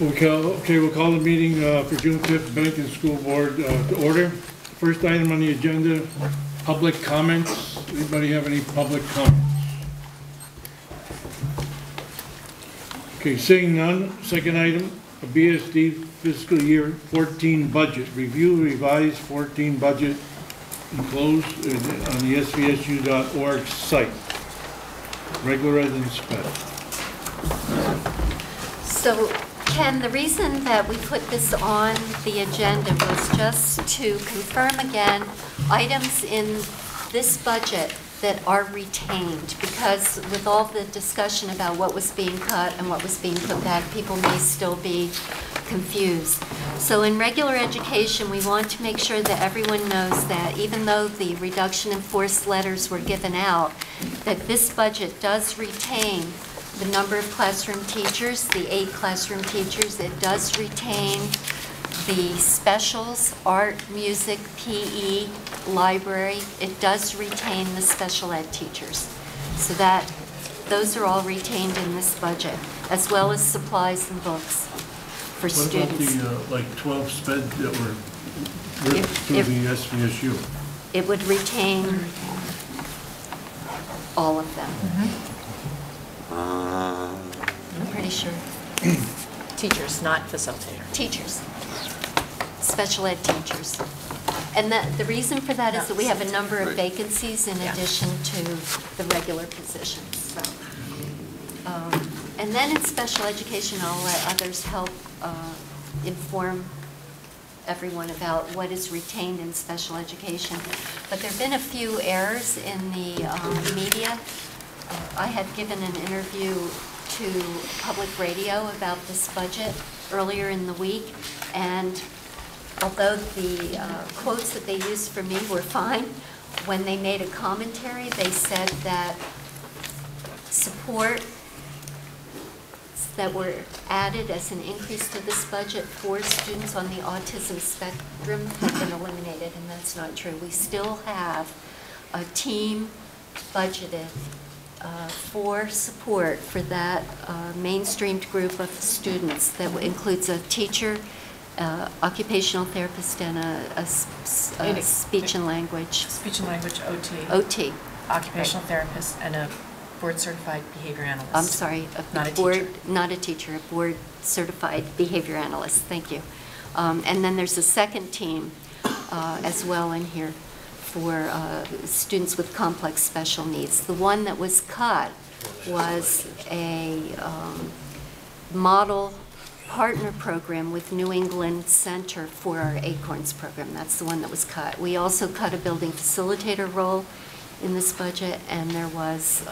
Okay, we'll call the meeting for June 5th, Bennington School Board to order. First item on the agenda, public comments. Anybody have any public comments? Okay, seeing none. Second item, a BSD fiscal year 14 budget. Review revised 14 budget enclosed on the svsu.org site. Regular and special. So, Ken, the reason that we put this on the agenda was just to confirm again items in this budget that are retained, because with all the discussion about what was being cut and what was being put back, people may still be confused. So in regular education, we want to make sure that everyone knows that even though the reduction in force letters were given out, that this budget does retain the number of classroom teachers, the 8 classroom teachers. It does retain the specials, art, music, PE, library. It does retain the special ed teachers. So that those are all retained in this budget, as well as supplies and books for students. What about the like 12 sped that were written through the SVSU? It would retain all of them. I'm pretty sure. Teachers, not facilitator. Teachers. Special ed teachers. And the reason for that is that we have a number of vacancies in addition to the regular positions. So, and then in special education, I'll let others help inform everyone about what is retained in special education. But there have been a few errors in the media. I had given an interview to public radio about this budget earlier in the week, and although the quotes that they used for me were fine, when they made a commentary, they said that support that were added as an increase to this budget for students on the autism spectrum have been eliminated, and that's not true. We still have a team budgeted for support for that mainstreamed group of students that includes a teacher, occupational therapist, and a speech and language. Speech and language, OT. OT. Occupational therapist and a board-certified behavior analyst. I'm sorry, not a teacher. Not a teacher, a board-certified behavior analyst. Thank you. And then there's a second team as well in here for students with complex special needs. The one that was cut was a model partner program with New England Center for our Acorns program. That's the one that was cut. We also cut a building facilitator role in this budget, and there was,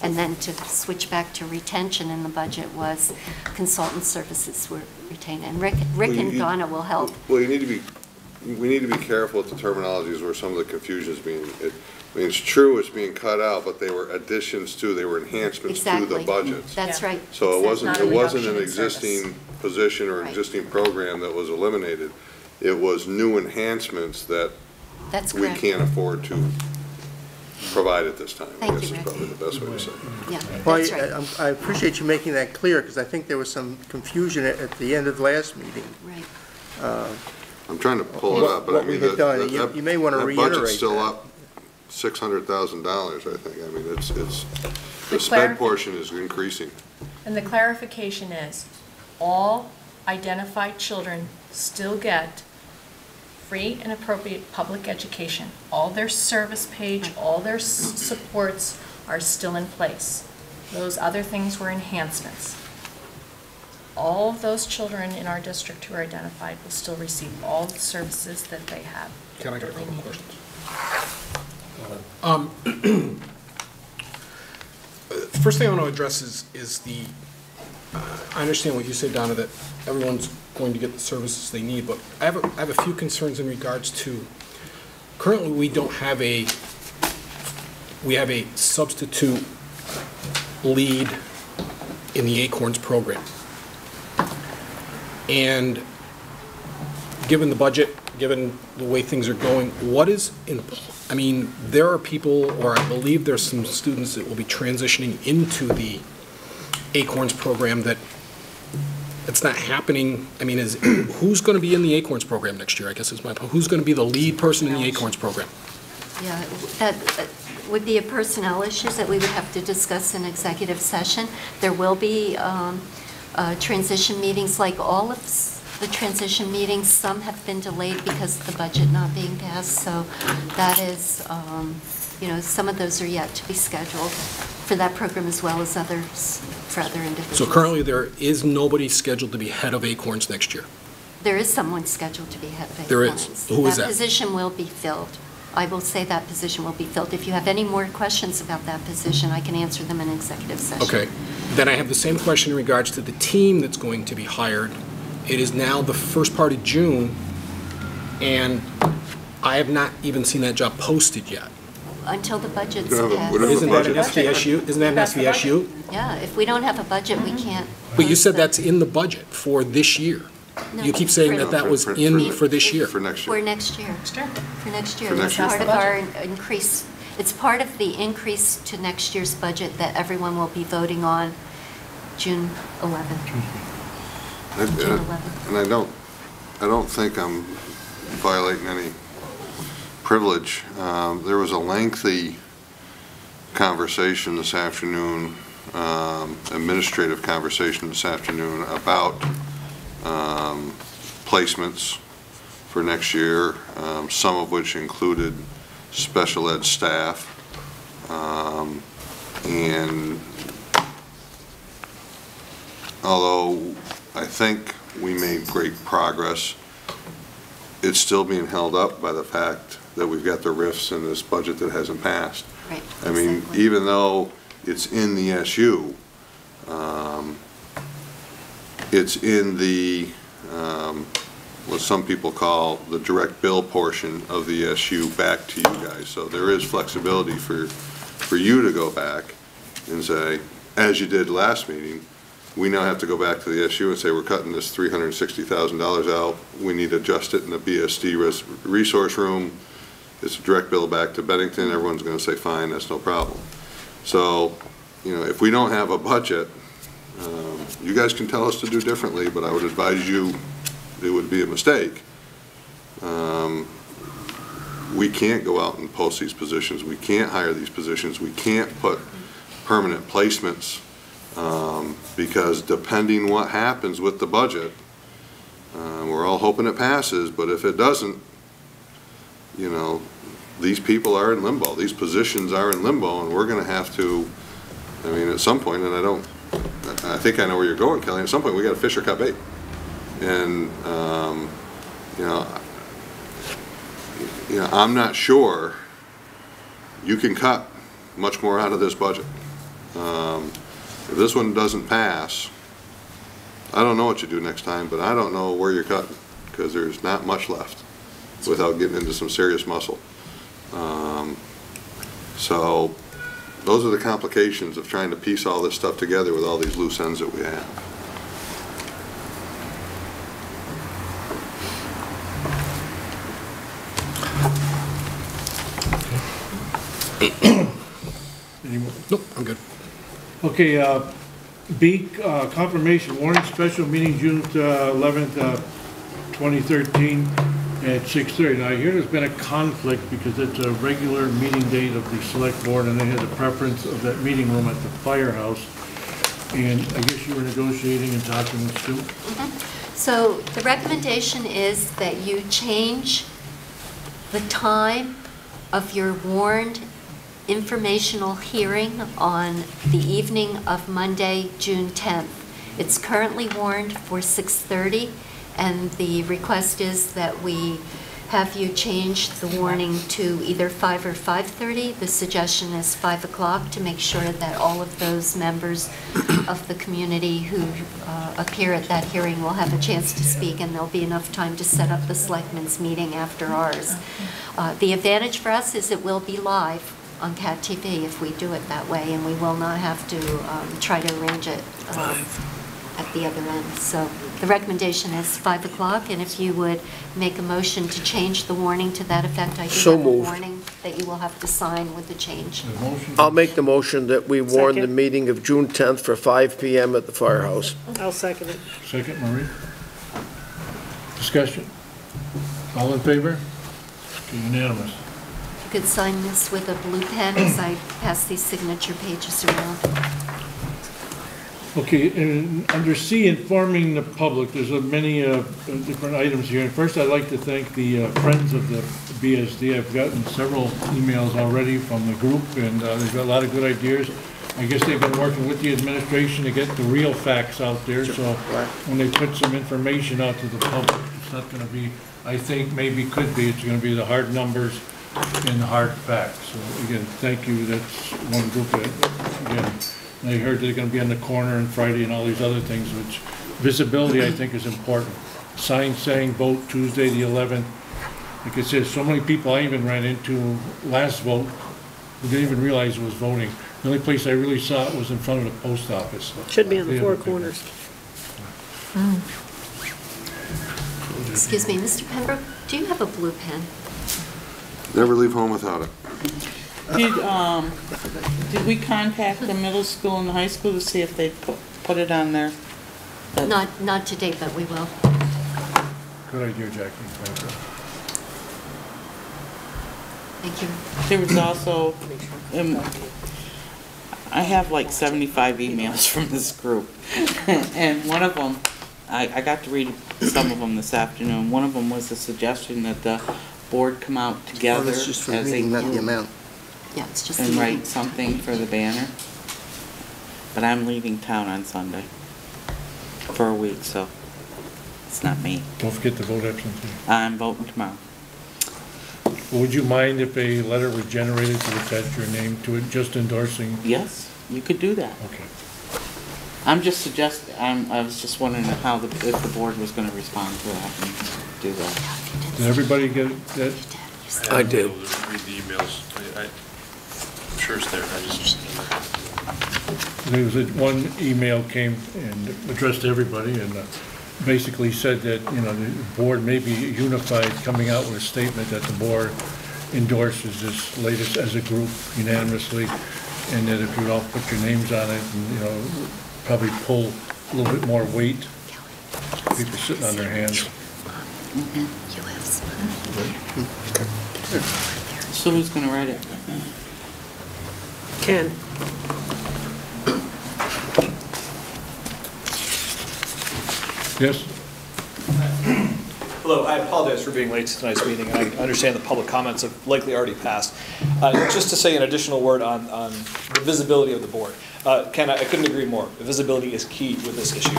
and then to switch back to retention in the budget was consultant services were retained. And Rick and Donna will help. Well, we need to be careful with the terminologies where some of the confusion is being. I mean, it's true it's being cut out, but they were additions to, they were enhancements to the budgets. That's right. So exactly. it wasn't an existing position or existing program that was eliminated. It was new enhancements that we can't afford to provide at this time. I guess is probably the best way to say it. Yeah, well, that's right. I appreciate you making that clear, because I think there was some confusion at the end of last meeting. Right. I'm trying to pull it up, but I mean, you may want to reiterate that. Budget's still up $600,000, I think. I mean, the sped portion is increasing. And the clarification is, all identified children still get free and appropriate public education. All their service page, all their supports are still in place. Those other things were enhancements. All of those children in our district who are identified will still receive all the services that they have. Can I get a couple questions? First thing I want to address is the, I understand what you said, Donna, that everyone's going to get the services they need, but I have a few concerns in regards to, currently we have a substitute lead in the Acorns program. And given the budget, given the way things are going, what is in, I mean, there are people, or I believe there's some students that will be transitioning into the Acorns program that it's not happening, I mean, who's going to be in the Acorns program next year, I guess is my point. Who's going to be the lead person in the Acorns program? Yeah, that would be a personnel issues that we would have to discuss in executive session. There will be transition meetings, like all of the transition meetings. Some have been delayed because of the budget not being passed, so that is, some of those are yet to be scheduled for that program as well as others for other individuals. So currently, there is nobody scheduled to be head of Acorns next year? There is someone scheduled to be head of Acorns. There is? Who is that? That position will be filled. I will say that position will be filled. If you have any more questions about that position, I can answer them in executive session. Okay. Then I have the same question in regards to the team that's going to be hired. It is now the first part of June, and I have not even seen that job posted yet. Until the budget's We don't have a- passed. we don't have a Isn't that an budget. SVSU? Isn't that an That's the budget. SVSU? Yeah, if we don't have a budget, we can't. But you post said it. that's in the budget for this year. No, You keep saying for- that that was For- in for- for this year. For next For year. next year. Sure. For next year. For It's next year. part of our increase, it's part of the increase to next year's budget that everyone will be voting on June 11th. And- June and 11th. and I don't think I'm violating any privilege. There was a lengthy conversation this afternoon, administrative conversation this afternoon about placements for next year, some of which included special ed staff. And although I think we made great progress, it's still being held up by the fact that we've got the rifts in this budget that hasn't passed. Right. I mean, exactly. even though it's in the SU, it's in the, what some people call the direct bill portion of the SU back to you guys. So there is flexibility for you to go back and say, as you did last meeting, we now have to go back to the SU and say, we're cutting this $360,000 out. We need to adjust it in the BSD resource room. It's a direct bill back to Bennington. Everyone's going to say, fine, that's no problem. So, if we don't have a budget, you guys can tell us to do differently, but I would advise you it would be a mistake. We can't go out and post these positions. We can't hire these positions. We can't put permanent placements because depending what happens with the budget, we're all hoping it passes, but if it doesn't, these people are in limbo. These positions are in limbo, and we're going to have to, at some point, and I think I know where you're going, Kelly, at some point we got to fish or cut bait. And, I'm not sure you can cut much more out of this budget. If this one doesn't pass, I don't know what you do next time, but I don't know where you're cutting, because there's not much left without getting into some serious muscle. So those are the complications of trying to piece all this stuff together with all these loose ends that we have. Any more? Nope, I'm good. Okay, B, confirmation warrant special meeting June 11th, 2013 at 6:30. Now, I hear there's been a conflict because it's a regular meeting date of the select board and they had a preference of that meeting room at the firehouse. And I guess you were negotiating and talking with Stu? So the recommendation is that you change the time of your warned informational hearing on the evening of Monday, June 10th. It's currently warned for 6:30, and the request is that we have you change the warning to either 5 or 5:30. The suggestion is 5 o'clock to make sure that all of those members of the community who appear at that hearing will have a chance to speak, and there'll be enough time to set up the selectmen's meeting after ours. The advantage for us is it will be live on CAT TV if we do it that way, and we will not have to try to arrange it at the other end. So the recommendation is 5 o'clock, and if you would make a motion to change the warning to that effect, I do So have a moved. warning that you will have to sign with the change. The motion- I'll make the motion that we warn the Second. meeting of June 10th for 5 PM at the firehouse. I'll second it. Second, Marie. Discussion. All in favor? Okay, unanimous. You could sign this with a blue pen as I pass these signature pages around. Okay, and under C, informing the public, there's many different items here. And first, I'd like to thank the Friends of the BSD. I've gotten several emails already from the group, and they've got a lot of good ideas. I guess they've been working with the administration to get the real facts out there, so when they put some information out to the public, it's not gonna be, I think, maybe could be, it's gonna be the hard numbers and the hard facts. So again, thank you, that's one group that, again, I heard they're gonna be on the corner on Friday and all these other things, which visibility, I think, is important. Sign saying vote Tuesday the 11th. Like I said, so many people I even ran into last vote who didn't even realize it was voting. The only place I really saw it was in front of the post office. Should be in the They four haven't picked corners. Excuse me, Mr. Pembroke, do you have a blue pen? Never leave home without it. Did we contact the middle school and the high school to see if they put it on there? Not to date, but we will. Good idea, Jackie. Thank you. Thank you. There was also, I have like 75 emails from this group. And one of them, I got to read some of them this afternoon. One of them was a suggestion that the board come out Well, together that's just for the as a meeting, not the group amount. Yeah, it's just. and the- write something for the banner. But I'm leaving town on Sunday for a week, so it's not me. Don't forget to vote absentee. I'm voting tomorrow. Well, would you mind if a letter was generated to attach your name to it, just endorsing? Yes, you could do that. Okay. I'm just suggesting, I was just wondering how if the board was gonna respond to that and do that. Did everybody get that? I did. haven't been able to read the emails. I'm sure it's there, I just. There was one email came and addressed to everybody and basically said that, you know, the board may be unified, coming out with a statement that the board endorses this latest as a group unanimously, and that if you all put your names on it and, you know, probably pull a little bit more weight, people sitting on their hands. You have some. So who's gonna write it? Ken, Yes? Hello, I apologize for being late to tonight's meeting, and I understand the public comments have likely already passed. Just to say an additional word on the visibility of the board. Ken, I couldn't agree more. The visibility is key with this issue.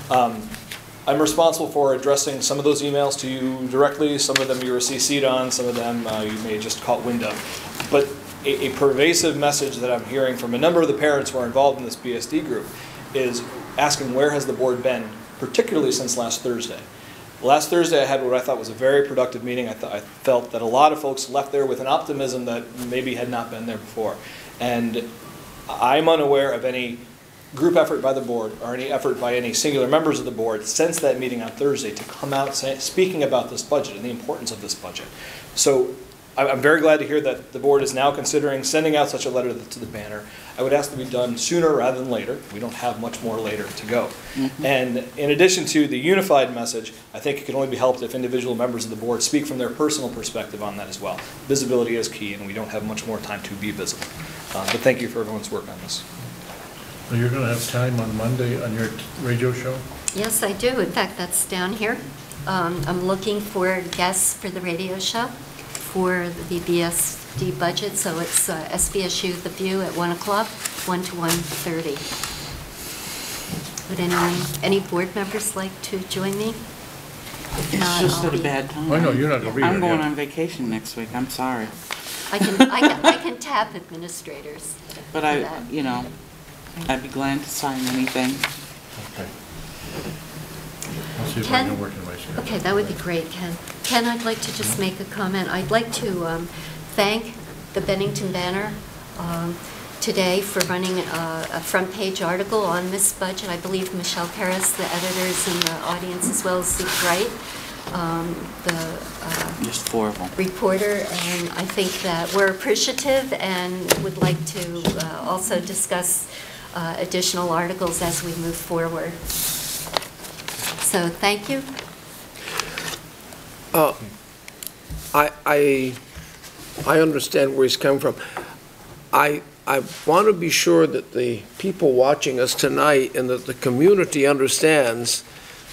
I'm responsible for addressing some of those emails to you directly. Some of them you were CC'd on, some of them you may just caught wind of. But a pervasive message that I'm hearing from a number of the parents who are involved in this BSD group is asking where has the board been, particularly since last Thursday. Last Thursday I had what I thought was a very productive meeting. I felt that a lot of folks left there with an optimism that maybe had not been there before. And I'm unaware of any group effort by the board or any effort by any singular members of the board since that meeting on Thursday to come out speaking about this budget and the importance of this budget. So I'm very glad to hear that the board is now considering sending out such a letter to the banner. I would ask that be done sooner rather than later. We don't have much more later to go. Mm-hmm. And in addition to the unified message, I think it can only be helped if individual members of the board speak from their personal perspective on that as well. Visibility is key, and we don't have much more time to be visible. But thank you for everyone's work on this. So you're going to have time on Monday on your radio show? Yes, I do. In fact, that's down here. I'm looking for guests for the radio show for the BSD budget, so it's SBSU The View at 1 o'clock, 1 to 1:30. Would any board members like to join me? If It's not, just I'll at a be- bad time. I know, you're not going to be here. I'm going yeah. on vacation next week, I'm sorry. I can tap administrators. But for that. I'd be glad to sign anything. Okay. I'll see if I Ken? can work in my schedule. Okay, that would be great, Ken. Ken, I'd like to just make a comment. I'd like to thank the Bennington Banner today for running a front page article on this budget. I believe Michelle Paris, the editor, is in the audience, as well as Zeke Wright. Just 4 of them. reporter, and I think that we're appreciative and would like to also discuss additional articles as we move forward. So, thank you. I understand where he's coming from. I want to be sure that the people watching us tonight and that the community understands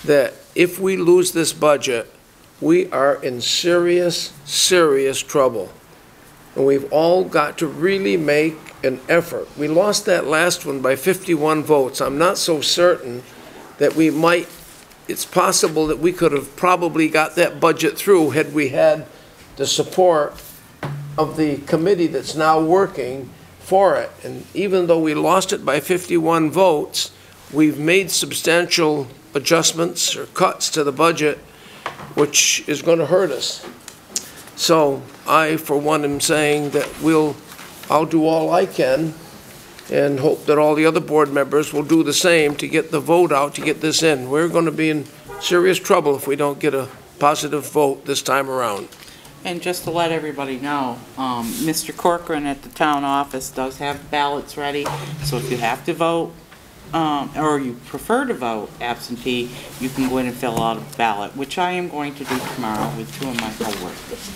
that if we lose this budget, we are in serious, serious trouble. And we've all got to really make an effort. We lost that last one by 51 votes. I'm not so certain that we might, it's possible that we could have probably got that budget through had we had the support of the committee that's now working for it. And even though we lost it by 51 votes, we've made substantial adjustments or cuts to the budget, which is going to hurt us. So I, for one, am saying that I'll do all I can and hope that all the other board members will do the same to get the vote out, to get this in. We're going to be in serious trouble if we don't get a positive vote this time around. And just to let everybody know, Mr. Corcoran at the town office does have ballots ready, so if you have to vote, or you prefer to vote absentee, you can go in and fill out a ballot, which I am going to do tomorrow with 2 of my coworkers.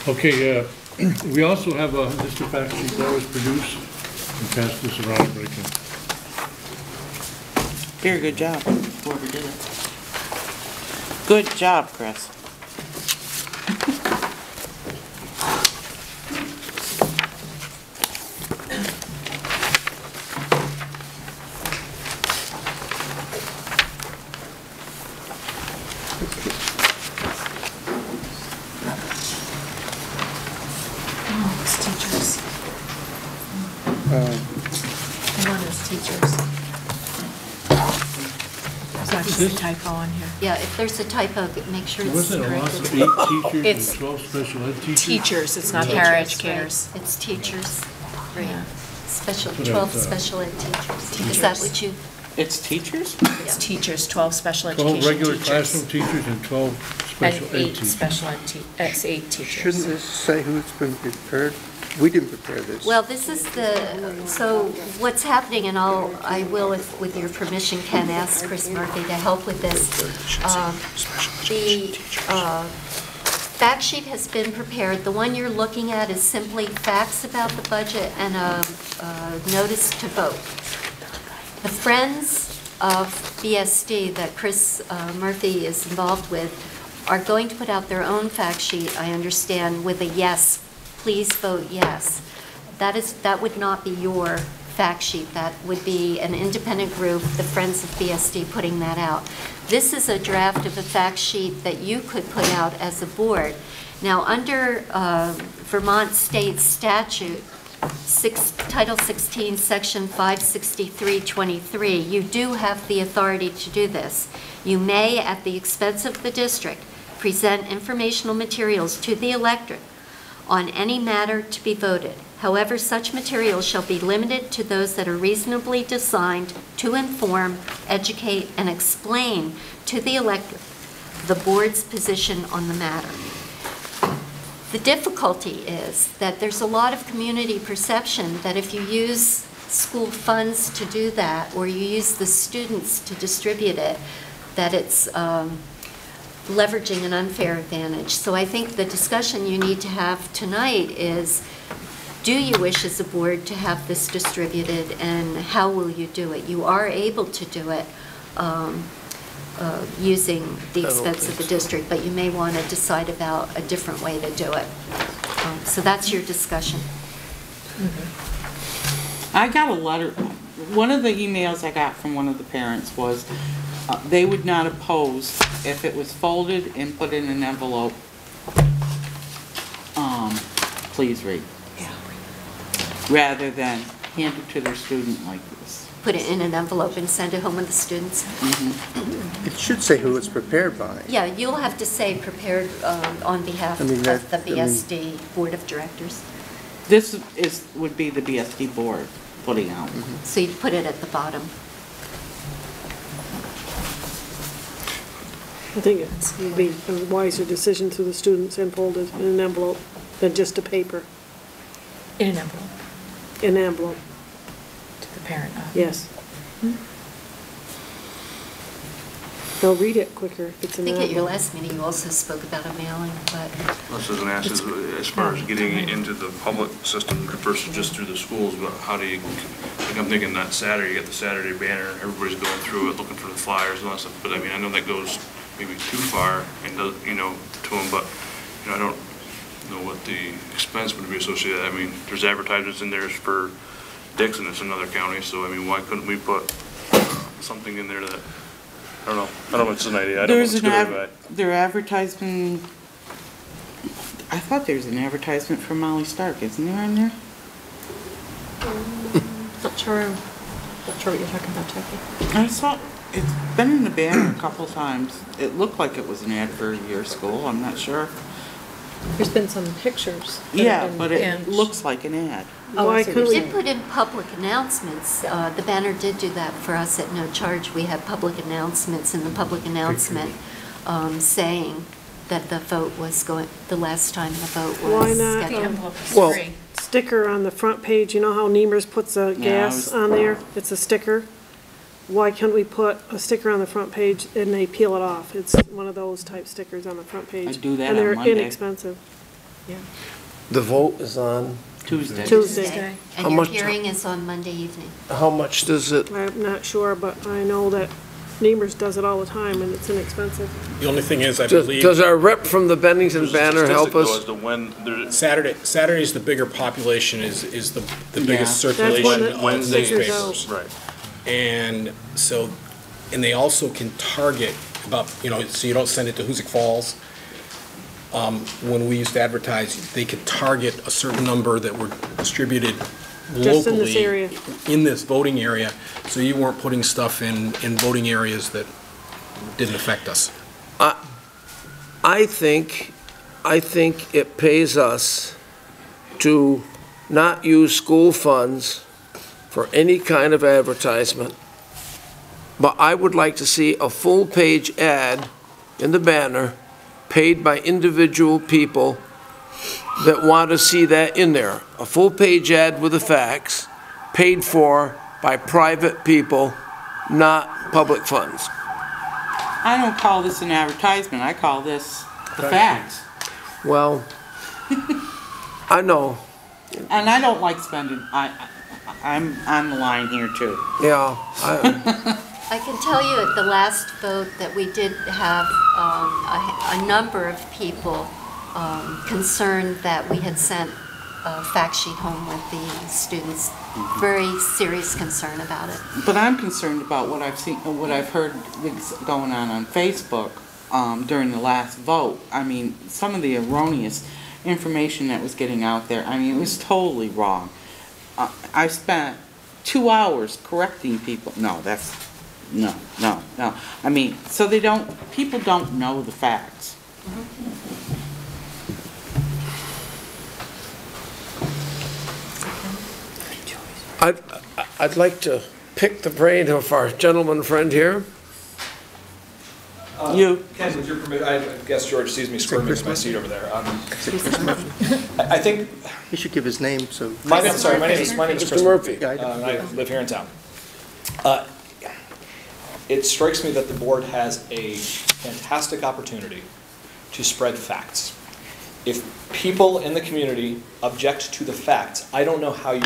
Okay, we also have a Mr. fact sheet that was produced, and pass this around if I can. Very good job, whoever did it. Good job, Chris. There's a typo on here. Yeah, if there's a typo, make sure it's Wasn't it a loss of corrected. 8 teachers It's and 12 special ed teachers? Teachers, it's not Teachers, paraeducators. right. It's teachers, right. Yeah. Special, But 12 it's, special ed teachers. Teachers. Is that what you, It's teachers? It's teachers, 12 special 12 education regular teachers. classroom teachers and 12 special And ed 8 teachers. special ed, 8 teachers. Shouldn't this say who's been prepared? We didn't prepare this. well, this is so what's happening, and I will, if, with your permission, Ken, ask Chris Murphy to help with this. The fact sheet has been prepared. The one you're looking at is simply facts about the budget and a notice to vote. The Friends of BSD that Chris Murphy is involved with are going to put out their own fact sheet, I understand, with a yes, please vote yes. That would not be your fact sheet. That would be an independent group, the Friends of BSD, putting that out. This is a draft of a fact sheet that you could put out as a board. Now, under Vermont State Statute, Title 16, Section 56323, you do have the authority to do this. You may, at the expense of the district, present informational materials to the electorate on any matter to be voted. However, such materials shall be limited to those that are reasonably designed to inform, educate, and explain to the electorate the board's position on the matter. The difficulty is that there's a lot of community perception that if you use school funds to do that, or you use the students to distribute it, that it's leveraging an unfair advantage. So I think the discussion you need to have tonight is, do you wish as a board to have this distributed, and how will you do it? You are able to do it using the expense of the district, but you may want to decide about a different way to do it. So that's your discussion. I got a letter, one of the emails I got from one of the parents was they would not oppose if it was folded and put in an envelope. Please read. Rather than hand it to their student like this. put it in an envelope and send it home with the students. It should say who it's prepared by. Yeah, you'll have to say prepared on behalf I mean, of that- the I mean- BSD Board of Directors. This would be the BSD board putting out. So you'd put it at the bottom. I think it would be a wiser decision to the students and folded in an envelope than just a paper, In an envelope an envelope, to the parent. yes. They'll read it quicker if it's I an think at your envelope. last meeting, you also spoke about a mailing, but This isn't asked as far as getting it into the public system versus just through the schools, but how do you, like I'm thinking that Saturday, you get the Saturday banner, everybody's going through it, looking for the flyers and all that stuff, but I mean, I know that goes maybe too far and does, you know, to them, but, you know, I don't know what the expense would be associated. I mean, there's advertisements in there for Dixon, it's another county, so I mean, why couldn't we put something in there that, I don't know if it's an idea, I don't know if There's it's an good or bad. their advertisement, I thought there was an advertisement for Molly Stark, isn't there in there? Not sure what you're talking about, Jackie. I saw, it's been in the banner a couple times. It looked like it was an ad for your school, I'm not sure. There's been some pictures. that have Yeah, been- but yeah. it looks like an ad. Oh, I Why see what couldn't you're we, did put in public announcements. The banner did do that for us at no charge. We had public announcements in the public announcement saying that the vote was going, the last time the vote Why was not, The scheduled. envelope is Well- free. sticker on the front page, you know how Nemers puts a Yeah, I gas was- on there? It's a sticker. Why can't we put a sticker on the front page and they peel it off? It's one of those type stickers on the front page. I do that And on they're Monday. inexpensive. The vote is on, Tuesday. Tuesday. How And your much- hearing is on Monday evening. how much does it, I'm not sure, but I know that Nemers does it all the time and it's inexpensive. The only thing is, I does believe. does our rep from the Bennington There's a banner help statistic, though, us? as to when there- Saturday's the bigger population, is the Yeah. biggest That's circulation when it of Wednesdays. newspapers. Right. And so, and they also can target about, you know, so you don't send it to Hoosick Falls. When we used to advertise, they could target a certain number that were distributed locally. Just in this area. In this voting area, so you weren't putting stuff in voting areas that didn't affect us. I think it pays us to not use school funds for any kind of advertisement. But I would like to see a full-page ad in the banner paid by individual people that want to see that in there. A full-page ad with the facts, paid for by private people, not public funds. I don't call this an advertisement, I call this the facts. Well, I know, And I don't like spending, I'm on the line here too. yeah. I can tell you at the last vote that we did have a number of people concerned that we had sent a fact sheet home with the students. Very serious concern about it. But I'm concerned about what I've seen, what I've heard that's going on Facebook during the last vote. I mean, some of the erroneous information that was getting out there, I mean, it was totally wrong. I spent 2 hours correcting people. No. I mean, so people don't know the facts. I'd like to pick the brain of our gentleman friend here. You. Ken, with your permission, I guess George sees me squirming in my seat over there. I think, He should give his name, so. my name is Chris. Mr. Murphy. Yeah, And I live here in town. It strikes me that the board has a fantastic opportunity to spread facts. If people in the community object to the facts, I don't know how you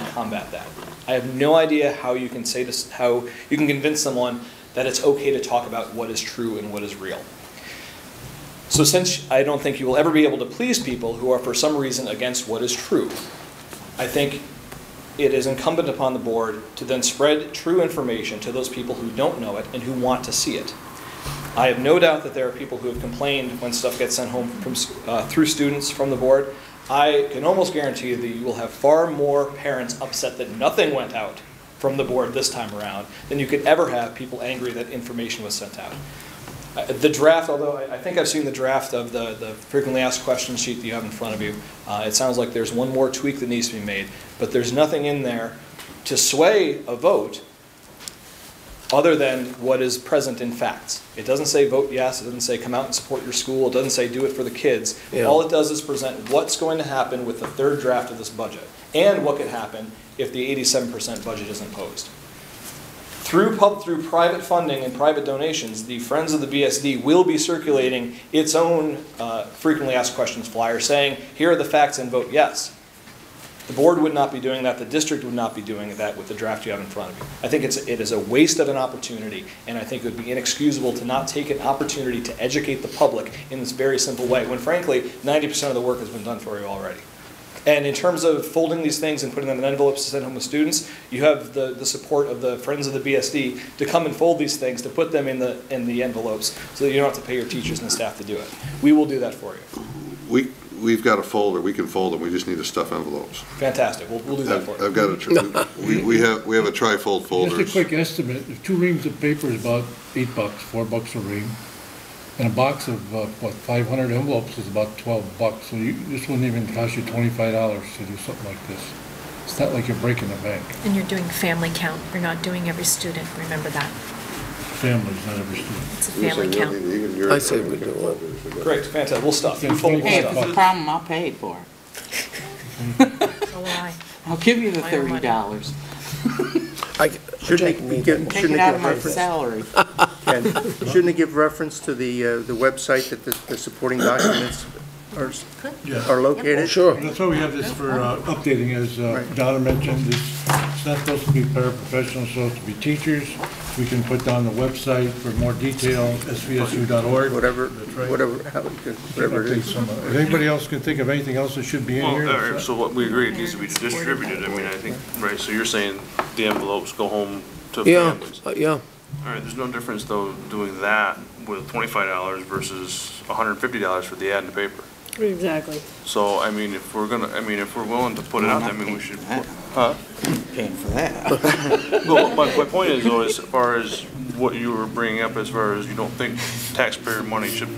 combat that. I have no idea how you can say this, how you can convince someone that it's okay to talk about what is true and what is real. So since I don't think you will ever be able to please people who are for some reason against what is true, I think it is incumbent upon the board to then spread true information to those people who don't know it and who want to see it. I have no doubt that there are people who have complained when stuff gets sent home from, through students from the board. I can almost guarantee that you will have far more parents upset that nothing went out from the board this time around than you could ever have people angry that information was sent out. The draft, although I think I've seen the draft of the frequently asked questions sheet that you have in front of you, it sounds like there's one more tweak that needs to be made, but there's nothing in there to sway a vote other than what is present in facts. It doesn't say vote yes, it doesn't say come out and support your school, it doesn't say do it for the kids. Yeah. All it does is present what's going to happen with the third draft of this budget and what could happen if the 87% budget is imposed. Through private funding and private donations, the Friends of the BSD will be circulating its own frequently asked questions flyer saying, here are the facts and vote yes. The board would not be doing that. The district would not be doing that with the draft you have in front of you. I think it is a waste of an opportunity, and I think it would be inexcusable to not take an opportunity to educate the public in this very simple way, when frankly, 90% of the work has been done for you already. And in terms of folding these things and putting them in envelopes to send home with students, you have the support of the Friends of the BSD to come and fold these things, to put them in the envelopes, so that you don't have to pay your teachers and the staff to do it. We will do that for you. We've got a folder, we can fold them, we just need to stuff envelopes. Fantastic, we'll do that for you. I've got we have a tri-fold folder. Just a quick estimate, if 2 reams of paper is about $8, $4 a ream, and a box of, 500 envelopes is about $12, so this wouldn't even cost you $25 to do something like this. It's not like you're breaking the bank. And you're doing family count. You're not doing every student. Remember that. Families, not every student. It's a family count. I say we do it. Great, fantastic, we'll stuff. Yeah, You fold Hey, stuff. If it's a problem, I'll pay it for it. So will I. I'll give you the My own money. $30. Shouldn't it give Take it out of my reference? salary. Ken, shouldn't it give reference to the website that the supporting documents Yeah. are located? Sure. That's why we have this for updating, as Right. Donna mentioned, it's not supposed to be paraprofessionals, it's supposed to be teachers. We can put down the website for more detail, svsu.org. Whatever, That's right. whatever it is. If anybody else can think of anything else that should be in here. Well, all right, that's- so what we agree, it needs to be distributed. I mean, I think, right, so you're saying the envelopes go home to Yeah, families. yeah. All right, there's no difference though doing that with $25 versus $150 for the ad in the paper. Exactly. So, I mean, if we're willing to put it out, I mean, we should, huh? Paying for that. Well, my point is though, as far as what you were bringing up, as far as you don't think taxpayer money should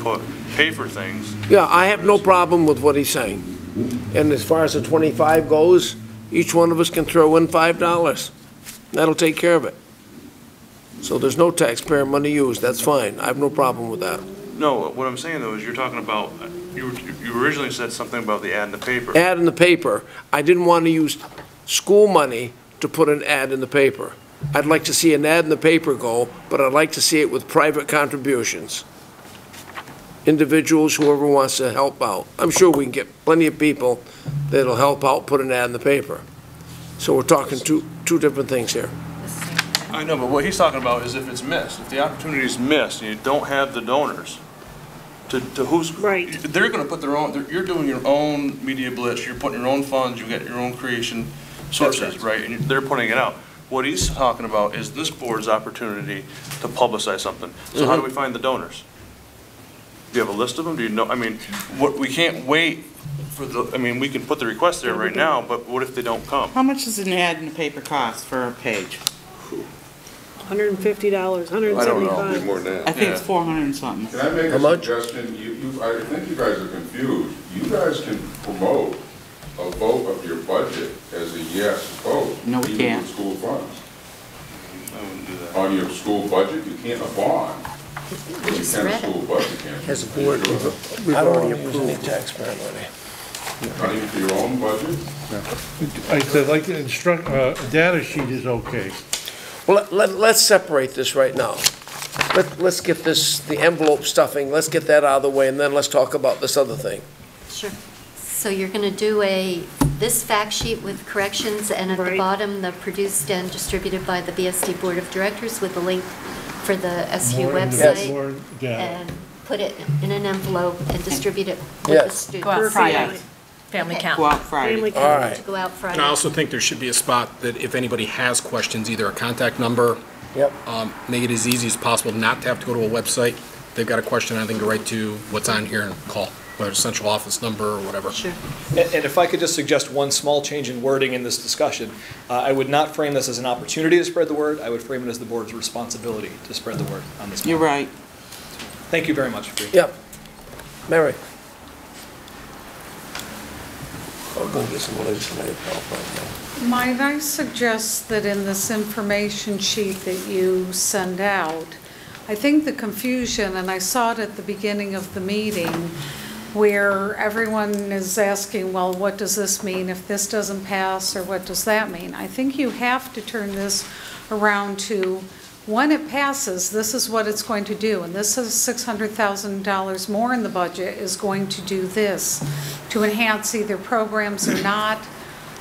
pay for things. Yeah, I have no problem with what he's saying. And as far as the 25 goes, each one of us can throw in $5. That'll take care of it. So there's no taxpayer money used, that's fine. I have no problem with that. No, what I'm saying though is you're talking about, you originally said something about the ad in the paper. Ad in the paper, I didn't want to use school money to put an ad in the paper. I'd like to see an ad in the paper go, but I'd like to see it with private contributions. Individuals, whoever wants to help out. I'm sure we can get plenty of people that'll help out, put an ad in the paper. So we're talking two different things here. I know, but what he's talking about is if it's missed, if the opportunity's missed, and you don't have the donors, to who's. Right. They're gonna put their own, you're doing your own media blitz, you're putting your own funds, you got your own creation sources, right? And they're putting it out. What he's talking about is this board's opportunity to publicize something. So how do we find the donors? Do you have a list of them? Do you know, I mean, we can't wait for we can put the request there right now, but what if they don't come? How much does an ad in the paper cost for a page? $150, I don't know, it'd be $175. more than I that. think it's 400 and something. Can I make How a much? suggestion? I think you guys are confused. You guys can promote a vote of your budget as a yes vote. No, we even can't. with school funds. I wouldn't do that. On your school budget, you can't a bond. But you just can a read it. school budget, can't you? As a board, we've I don't already want to use any approved. taxpayer money. Not even for your own budget? I said, like, a data sheet is okay. Well, let's separate this right now. Let's get the envelope stuffing, let's get that out of the way, and then let's talk about this other thing. Sure. So you're going to do this fact sheet with corrections, and at the Right. bottom, the produced and distributed by the BSD Board of Directors with a link for the SU More website. more data. And put it in an envelope and distribute it with the Yes. students. Go out Per Friday. family. Family Okay. count. Go out Friday. Family All count. right. To go out Friday. And I also think there should be a spot that if anybody has questions, either a contact number, Yep. make it as easy as possible not to have to go to a website. They've got a question, I think, to write to what's on here and call. whether it's central office number or whatever. Sure. And if I could just suggest one small change in wording in this discussion, I would not frame this as an opportunity to spread the word. I would frame it as the board's responsibility to spread the word on this. You're right. Thank you very much. Yep. Mary? I'll go get some legislative help right now. Might I suggest that in this information sheet that you send out, I think the confusion, and I saw it at the beginning of the meeting, where everyone is asking, well, what does this mean if this doesn't pass, or what does that mean? I think you have to turn this around to, when it passes, this is what it's going to do, and this is $600,000 more in the budget is going to do this, to enhance either programs or not.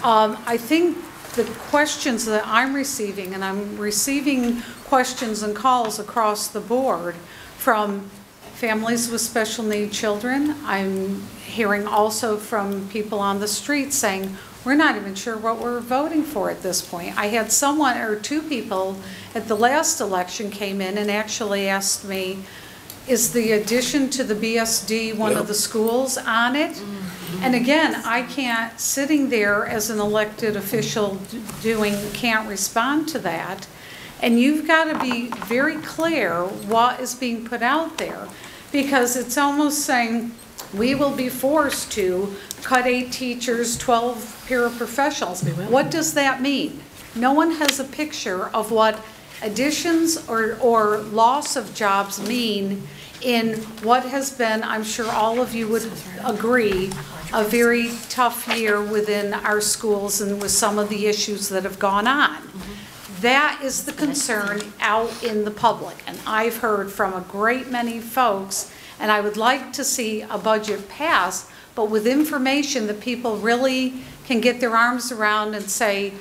I think the questions that I'm receiving, and I'm receiving questions and calls across the board from families with special need children. I'm hearing also from people on the street saying, we're not even sure what we're voting for at this point. I had someone or two people at the last election came in and actually asked me, is the addition to the BSD one of the schools on it? And again, I can't, sitting there as an elected official can't respond to that. And you've got to be very clear what is being put out there, because it's almost saying we will be forced to cut 8 teachers, 12 paraprofessionals. What does that mean? No one has a picture of what additions or loss of jobs mean in what has been, I'm sure all of you would agree, a very tough year within our schools and with some of the issues that have gone on. That is the concern out in the public, and I've heard from a great many folks, and I would like to see a budget pass, but with information that people really can get their arms around and say,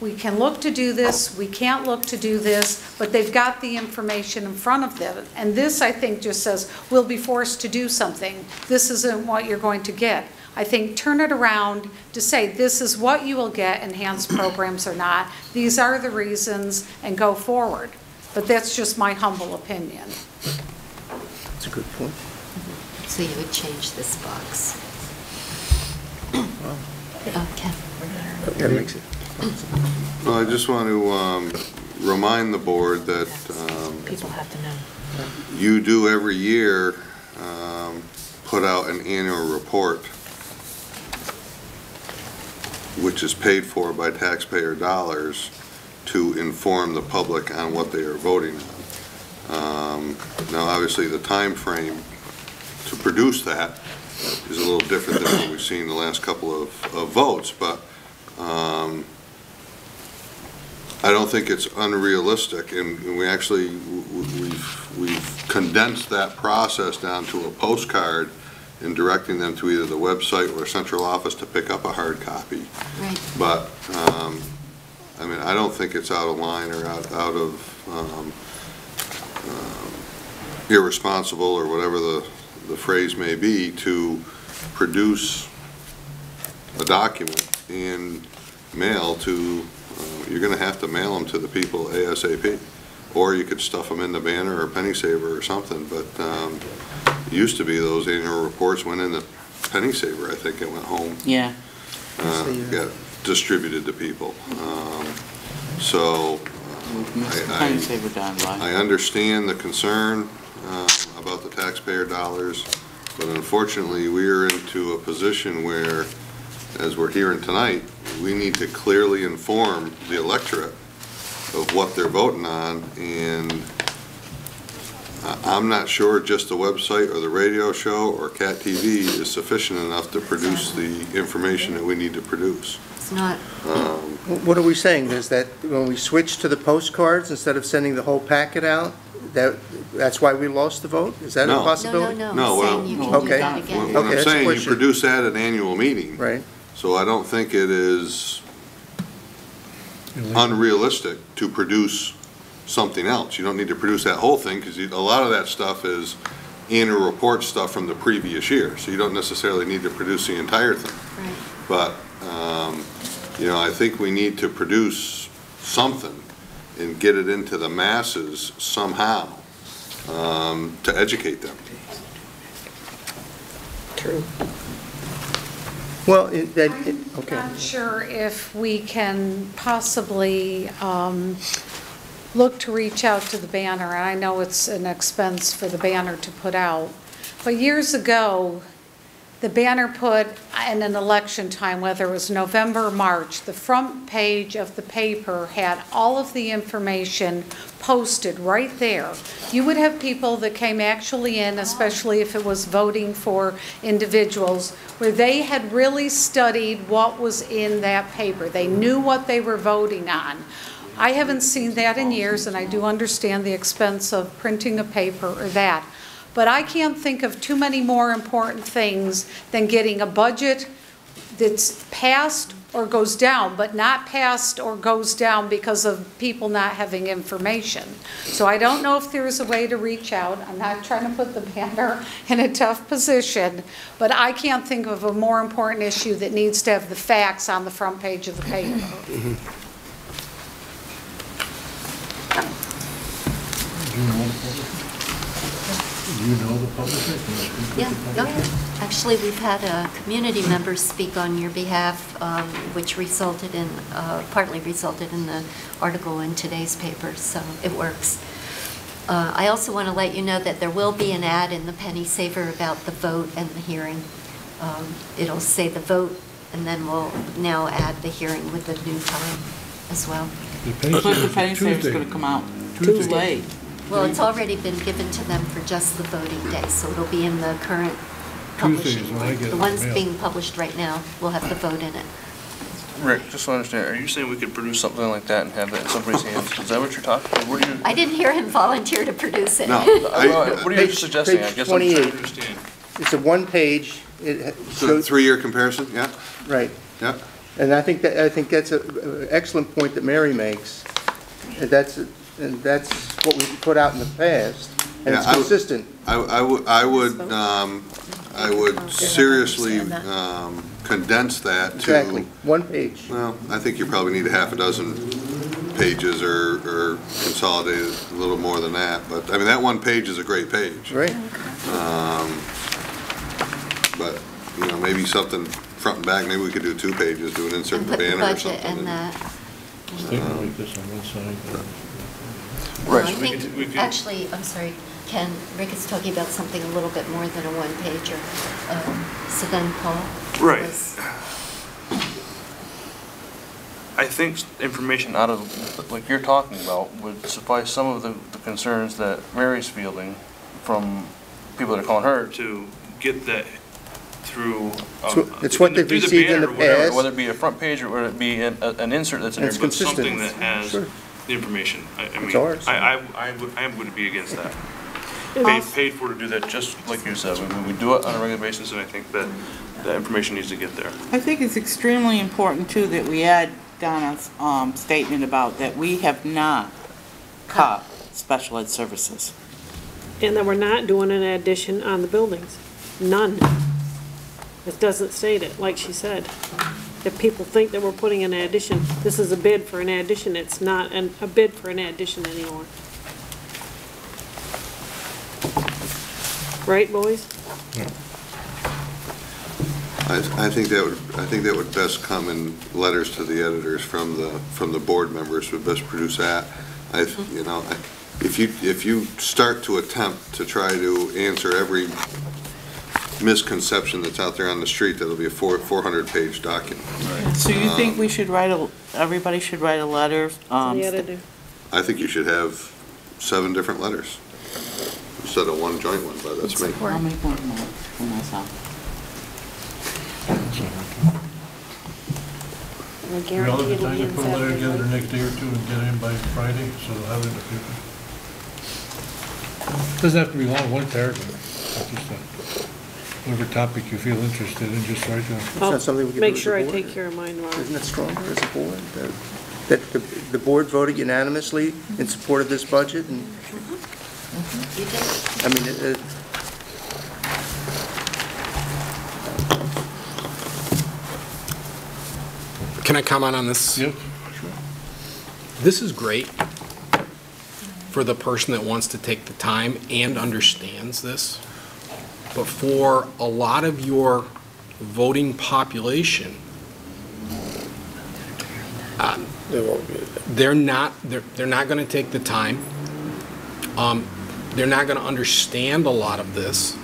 we can look to do this, we can't look to do this, but they've got the information in front of them. And this, I think, just says, we'll be forced to do something. This isn't what you're going to get. I think turn it around to say, this is what you will get, enhanced programs or not. These are the reasons, and go forward. But that's just my humble opinion. That's a good point. So you would change this box. Wow. Okay. That makes it. Well, I just want to remind the board that People have to know. you do every year put out an annual report, which is paid for by taxpayer dollars to inform the public on what they are voting on. Now, obviously, the time frame to produce that is a little different than what we've seen the last couple of votes, but I don't think it's unrealistic, and we actually, we've condensed that process down to a postcard and directing them to either the website or central office to pick up a hard copy. Right. But, I mean, I don't think it's out of line or out of irresponsible or whatever the phrase may be to produce a document and mail to, you're going to have to mail them to the people ASAP, or you could stuff them in the banner or penny saver or something. But it used to be those annual reports went in the penny saver. I think it went home. Yeah. Got distributed to people. So I understand the concern about the taxpayer dollars, but unfortunately we are into a position where, as we're hearing tonight, we need to clearly inform the electorate of what they're voting on, and I'm not sure just the website or the radio show or CAT TV is sufficient enough to produce the information that we need to produce. It's not. What are we saying? Is that when we switch to the postcards instead of sending the whole packet out, that's why we lost the vote? Is that a possibility? No, Saying you can do that again. What I'm that's a saying, you question. produce that at an annual meeting. Right. So I don't think it is unrealistic to produce something else. You don't need to produce that whole thing, because a lot of that stuff is annual report stuff from the previous year. So you don't necessarily need to produce the entire thing. Right. But, you know, I think we need to produce something and get it into the masses somehow to educate them. True. Well, I'm okay. not sure if we can possibly look to reach out to the banner. And I know it's an expense for the banner to put out. But years ago, the banner put in an election time, whether it was November or March, the front page of the paper had all of the information posted right there. You would have people that came actually in, especially if it was voting for individuals, where they had really studied what was in that paper. They knew what they were voting on. I haven't seen that in years, and I do understand the expense of printing a paper or that. But I can't think of too many more important things than getting a budget that's passed or goes down, but not passed or goes down because of people not having information. So I don't know if there is a way to reach out. I'm not trying to put the banner in a tough position, but I can't think of a more important issue that needs to have the facts on the front page of the paper. Do you know the publisher? Can you speak with Yeah, the publisher? actually, we've had a community member speak on your behalf, which resulted in, partly resulted in the article in today's paper, so it works. I also want to let you know that there will be an ad in the Penny Saver about the vote and the hearing. It'll say the vote, and then we'll now add the hearing with the new time as well. But the Penny Saver's going to come out too late. Well, it's already been given to them for just the voting day, so it'll be in the current publishing. when I get it The in ones the mail. being published right now will have the vote in it. Rick, just so I understand, are you saying we could produce something like that and have it in somebody's hands? Is that what you're talking about? What are you? I didn't hear him volunteer to produce it. No. What are you Page- suggesting? I page guess I'm trying to 28. understand. It's a one-page, So 3-year comparison, yeah, right. yeah. And I think that's an excellent point that Mary makes. And that's what we've put out in the past, and it's Yeah, consistent. I would seriously condense that to. Exactly, one page. Well, I think you probably need a half a dozen pages or consolidate it a little more than that, but, I mean, that one page is a great page. Right. But, you know, maybe something front and back, maybe we could do 2 pages, do an insert And in the put the banner or budget something. and that. Statement like this on one side. Well, Right, I so we think, could- actually, I'm sorry, Ken, Rick is talking about something a little bit more than a one-pager. So then, Paul? Right. was- I think information out of, like you're talking about, would suffice some of the concerns that Mary's fielding from people that are calling her to get that through. It's what they've through the received in banner the or whatever, past. Whether it be a front page or whether it be an insert that's in And there, it's but something consistent. that has Sure. the information. I mean, ours. I would be against that. Paid for to do that, just like you said. We do it on a regular basis, and I think that that information needs to get there. I think it's extremely important, too, that we add Donna's statement about that we have not cut special ed services. And that we're not doing an addition on the buildings. None. It doesn't state it, like she said. If people think that we're putting an addition, this is a bid for an addition, it's not a bid for an addition anymore. Right, boys? I think that would best come in letters to the editors from the board members would best produce that. You know, if you start to attempt to try to answer every misconception that's out there on the street, that'll be a 400-page document. So you think we should everybody should write a letter? The editor. I think you should have 7 different letters instead of one joint one, but that's me. I'll make one more for myself. I We all have guarantee the it'll time be to in put a letter together the Saturday. next day or 2 and get it in by Friday, so they'll have it in the paper. Doesn't have to be long, one paragraph. Just whatever topic you feel interested in, just write down. It's not something we can do Make as a sure I board. take care of mine, Mark. Isn't it stronger as a board? That the board voted unanimously in support of this budget, and, You did. I mean, Can I comment on this? Yep. This is great for the person that wants to take the time and understands this but for a lot of your voting population, they're not going to take the time. They're not going to understand a lot of this.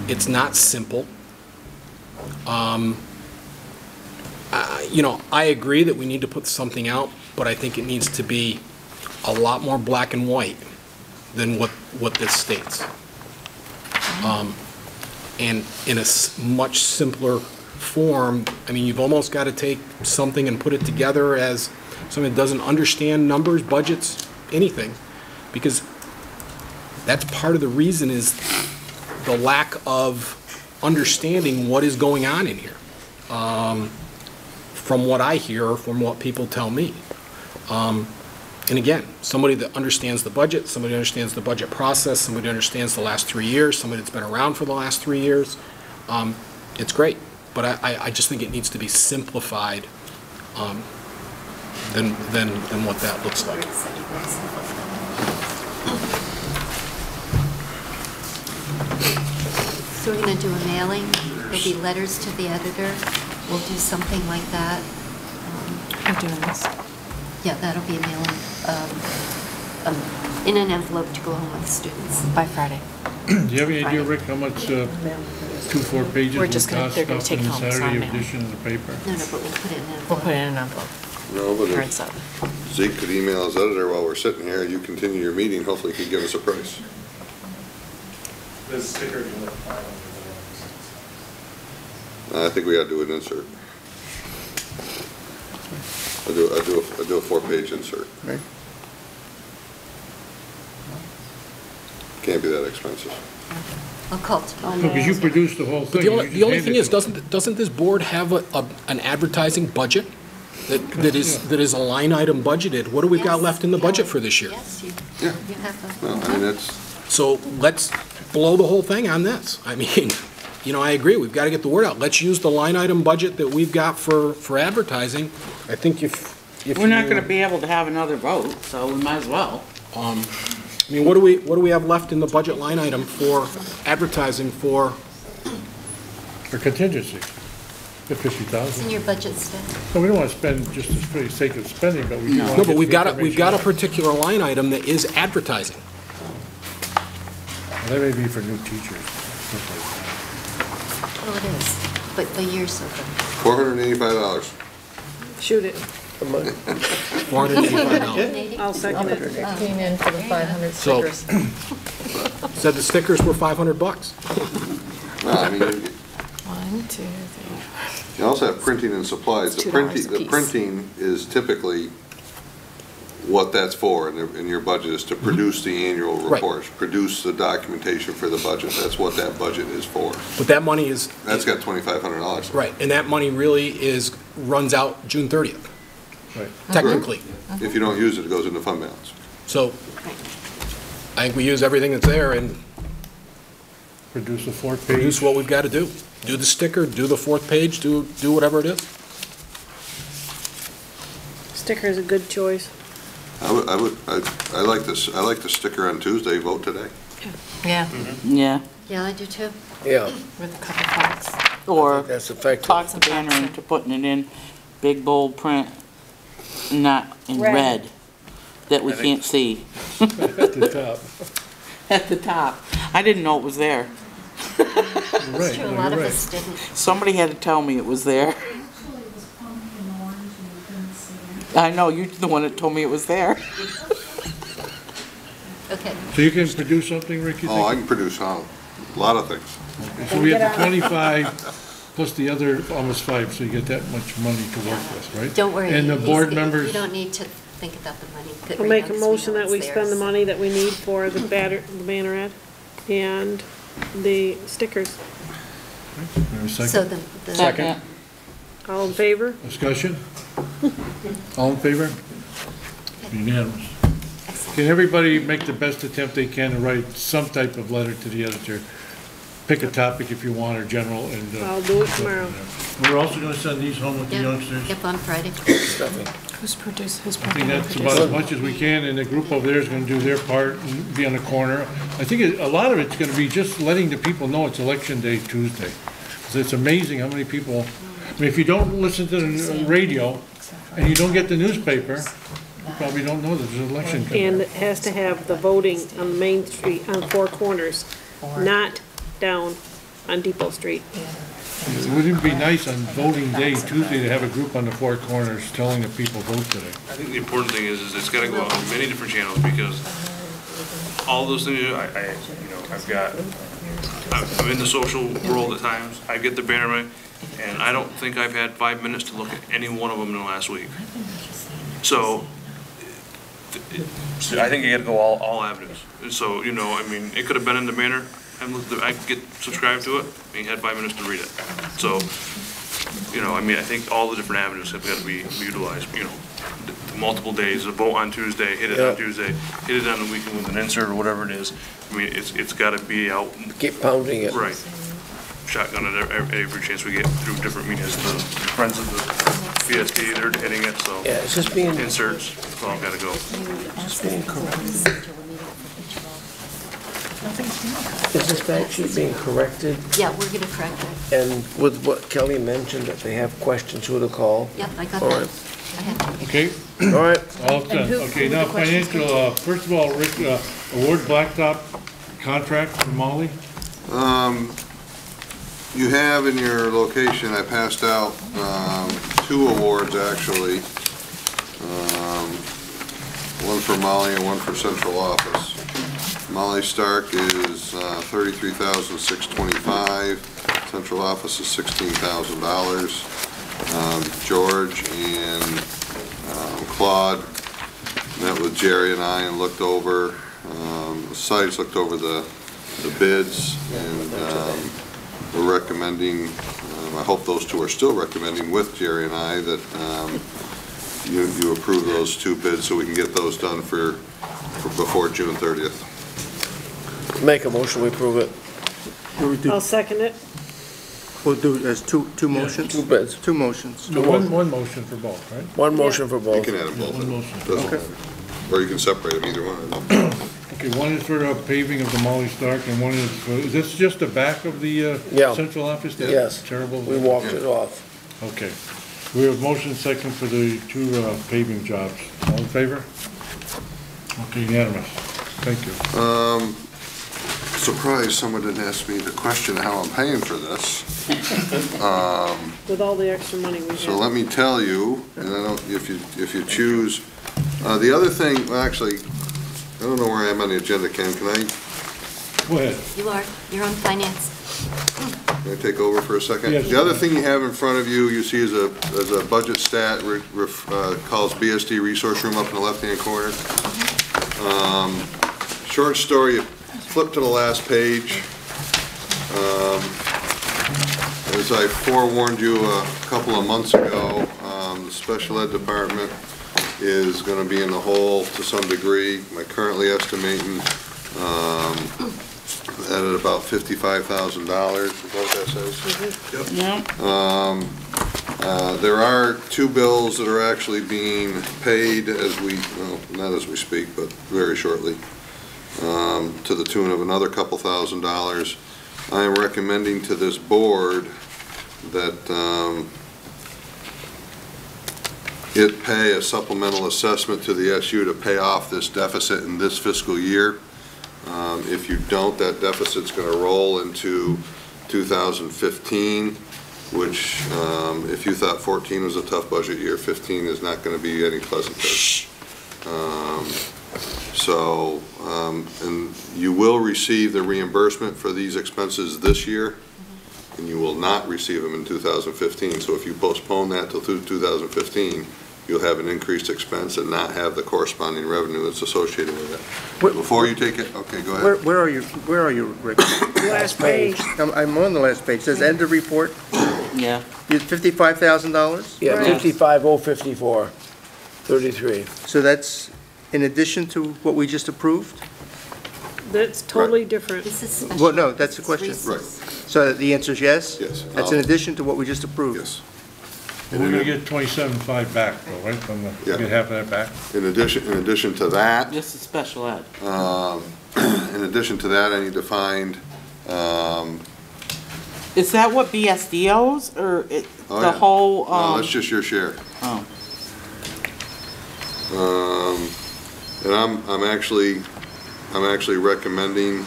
It's not simple. You know, I agree that we need to put something out, but I think it needs to be a lot more black and white than what this states. And in a much simpler form, I mean, you've almost got to take something and put it together as someone that doesn't understand numbers, budgets, anything, because that's part of the reason is the lack of understanding what is going on in here. From what I hear, from what people tell me. And again, somebody that understands the budget, somebody who understands the budget process, somebody who understands the last 3 years, somebody that's been around for the last 3 years, it's great. But I just think it needs to be simplified than what that looks like. So we're going to do a mailing, there'll be letters to the editor, we'll do something like that. I'm doing this. Yeah, that'll be a mailing, in an envelope to go home with the students. By Friday. Do you have any idea, Rick, how much 2 4 pages We're would just cost they're gonna up take in the home, it's Saturday not mail. edition of the paper? No, but we'll put it in an envelope. We'll put it in an envelope. No, but Parents up. if Zeke could email his editor while we're sitting here, you continue your meeting, hopefully he could give us a price. The sticker, I think we ought to do an insert. I do a 4-page insert. Right. Can't be that expensive. I'll call tomorrow. Because you produced the whole thing. The only, you the only just thing handed is, it. doesn't this board have an advertising budget that is a line item budgeted? What do we got Yes, left in the budget yeah. for this year? Yes, you Yeah. have No, I mean, that's, So let's blow the whole thing on this. I mean, you know, I agree, we've got to get the word out. Let's use the line item budget that we've got for advertising. I think if We're not going to be able to have another vote, so we might as well. I mean, what do we have left in the budget line item for advertising for? For contingency, the It's in 50,000. your budget stuff. No, we don't want to spend just for the sake of spending, but we do want to No, get but the we've got a information out. particular line item that is advertising. That may be for new teachers, stuff Oh, it is, but the year's so good. $485. Shoot it. $485. I'll second it. Came in for the 500 So- stickers. Said the stickers were $500. No, I mean, 1, 2, 3. you also have printing and supplies. It's The $2 a printing, piece. is typically what that's for in your budget, is to produce the annual Right. reports, produce the documentation for the budget. That's what that budget is for. But that money is. That's got $2,500. Right, and that money really runs out June 30th, Right. technically. If you don't use it, it goes into fund balance. So I think we use everything that's there and Produce a 4-page. produce what we've got to do. Do the sticker, do the 4th page, do whatever it is. Sticker is a good choice. I like this, I like the sticker on Tuesday, vote today. Yeah, Yeah, Yeah, I do too. Yeah, with a couple thoughts. or that's effective. talk the banner into putting it in big bold print, not in Red. red, that we can't see At the top. at the top. I didn't know it was there. You're It's right, true, a no, lot you're of right. us didn't. Somebody had to tell me it was there. I know, you're the one that told me it was there. Okay. So you can produce something, Rick, you Oh, I think? can produce a lot of things. So we have the 25 plus the other almost 5, so you get that much money to work with, right? Don't worry. And the board You members, don't need to think about the money. Good, I'll right make now, a 'cause we motion know that we it's spend the theirs. money that we need for the banner ad and the stickers. a So second, the. Second. All in favor? discussion? All in favor? Unanimous. Excellent. Can everybody make the best attempt they can to write some type of letter to the editor? Pick a topic if you want, or general, and. I'll do it tomorrow. We're also gonna send these home with the Yep, youngsters. Yep, on Friday. Who's produced, who's I think that's about as much as we can, and the group over there is gonna do their part and be on the corner. I think a lot of it's gonna be just letting the people know it's Election Day Tuesday. 'Cause it's amazing how many people, I mean, if you don't listen to the radio and you don't get the newspaper, you probably don't know that there's an election coming. And it has to have the voting on Main Street, on Four Corners, not down on Depot Street. Wouldn't it be nice on voting day Tuesday to have a group on the Four Corners telling the people vote today? I think the important thing is it's gotta go out on many different channels, because all those things, I'm in the social world at times, I get the banner, and I don't think I've had 5 minutes to look at any one of them in the last week. So, I think you gotta go all avenues. So, it could have been in the banner, I get subscribed to it, and you had 5 minutes to read it. So, I think all the different avenues have got to be utilized, the multiple days, a vote on Tuesday, hit it on Tuesday, hit it on the weekend with an insert or whatever it is. It's got to be out. Keep pounding it. Right. Shotgun it every chance we get through different meetings. The friends of the VSD, they're hitting it, so. Yeah, it's just being. Inserts, it's all got to go. Just being corrected. Is this fact sheet being corrected? Yeah, we're gonna correct it. And with what Kelly mentioned, that they have questions, who to call? Yep, I got All that. right. I had that. Okay? All right. All done. Okay, now financial, first of all, Rick, award blacktop contract for Molly. You have in your location, I passed out 2 awards, actually. One for Molly and one for central office. Molly Stark is $33,625. Central office is $16,000. George and Claude met with Jerry and I and looked over the sites, looked over the bids, and we're recommending, I hope those 2 are still recommending with Jerry and I that you approve those 2 bids so we can get those done for before June 30th. Make a motion, we approve it. I'll second it. We'll do, there's two motions? 2 bids. 2 motions. No, one motion for both, right? One motion for You both. can add them both. One motion. Doesn't matter. Or you can separate them, either one. Okay, one is for the paving of the Molly Stark, and one is this just the back of the Yeah. central office? That Yes. Terrible. We walked it off. Okay. We have motion second for the 2 paving jobs. All in favor? Okay, unanimous. Thank you. Surprised someone didn't ask me the question how I'm paying for this. With all the extra money we have. So let me tell you, and I don't, if you choose, the other thing, well, actually, I don't know where I am on the agenda, Ken, can I Go ahead. You're on finance. take over for a second? Yes. The other thing you have in front of you see is a budget stat, calls BSD Resource Room up in the left-hand corner. Short story, flip to the last page. As I forewarned you a couple of months ago, the special ed department is going to be in the hole to some degree. I'm currently estimating at about $55,000. Is that what that says? Yeah. There are 2 bills that are actually being paid as well, not as we speak, but very shortly, to the tune of another couple $1,000s. I am recommending to this board that it pay a supplemental assessment to the SU to pay off this deficit in this fiscal year. If you don't, that deficit's going to roll into 2015, which if you thought 14 was a tough budget year, 15 is not going to be any pleasanter. And you will receive the reimbursement for these expenses this year, and you will not receive them in 2015. So if you postpone that till 2015, you'll have an increased expense and not have the corresponding revenue that's associated with it. Before you take it, okay, go ahead. Where are you, Rick? Last page. I'm on the last page. It says end of report. Yeah. You had $55,000? Yeah, Right. 55,054, 33. So that's in addition to what we just approved? That's totally different. This is special. Well, no, that's the question. Resource. Right. So the answer is yes? Yes. That's in addition to what we just approved? Yes. And we're gonna get 27.5 back, though, right, from the, Yeah. get half of that back? In addition to that, This is special ed. in addition to that, I need to find, Is that what BSD owes, or Oh, the yeah. whole, no, that's just your share. oh, And I'm actually recommending,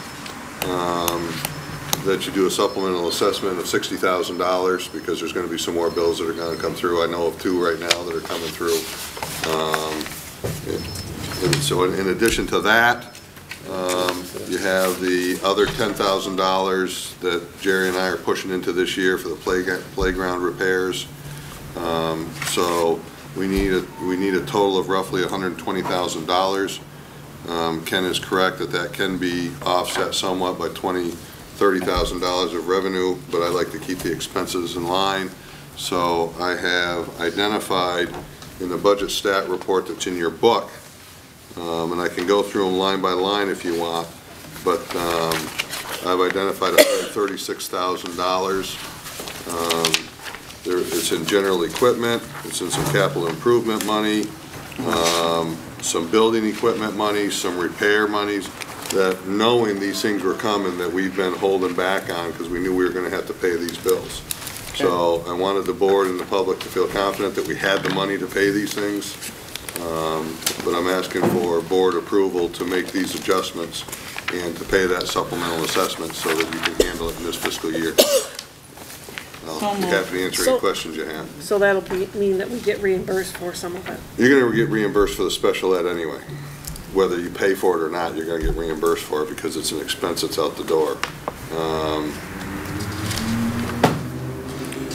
that you do a supplemental assessment of $60,000 because there's gonna be some more bills that are gonna come through. I know of 2 right now that are coming through. And so in addition to that, you have the other $10,000 that Jerry and I are pushing into this year for the playground repairs. So we need a total of roughly $120,000. Ken is correct that can be offset somewhat by $30,000 of revenue, but I like to keep the expenses in line. So I have identified in the budget stat report that's in your book, and I can go through them line by line if you want, but I've identified $136,000. It's in general equipment, it's in some capital improvement money, some building equipment money, some repair monies, that knowing these things were coming, that we've been holding back on because we knew we were going to have to pay these bills. So I wanted the board and the public to feel confident that we had the money to pay these things. But I'm asking for board approval to make these adjustments and to pay that supplemental assessment so that you can handle it in this fiscal year. I'll be happy to answer any questions you have. So that'll mean that we get reimbursed for some of it. You're going to get reimbursed for the special ed anyway. Whether you pay for it or not, you're going to get reimbursed for it because it's an expense that's out the door.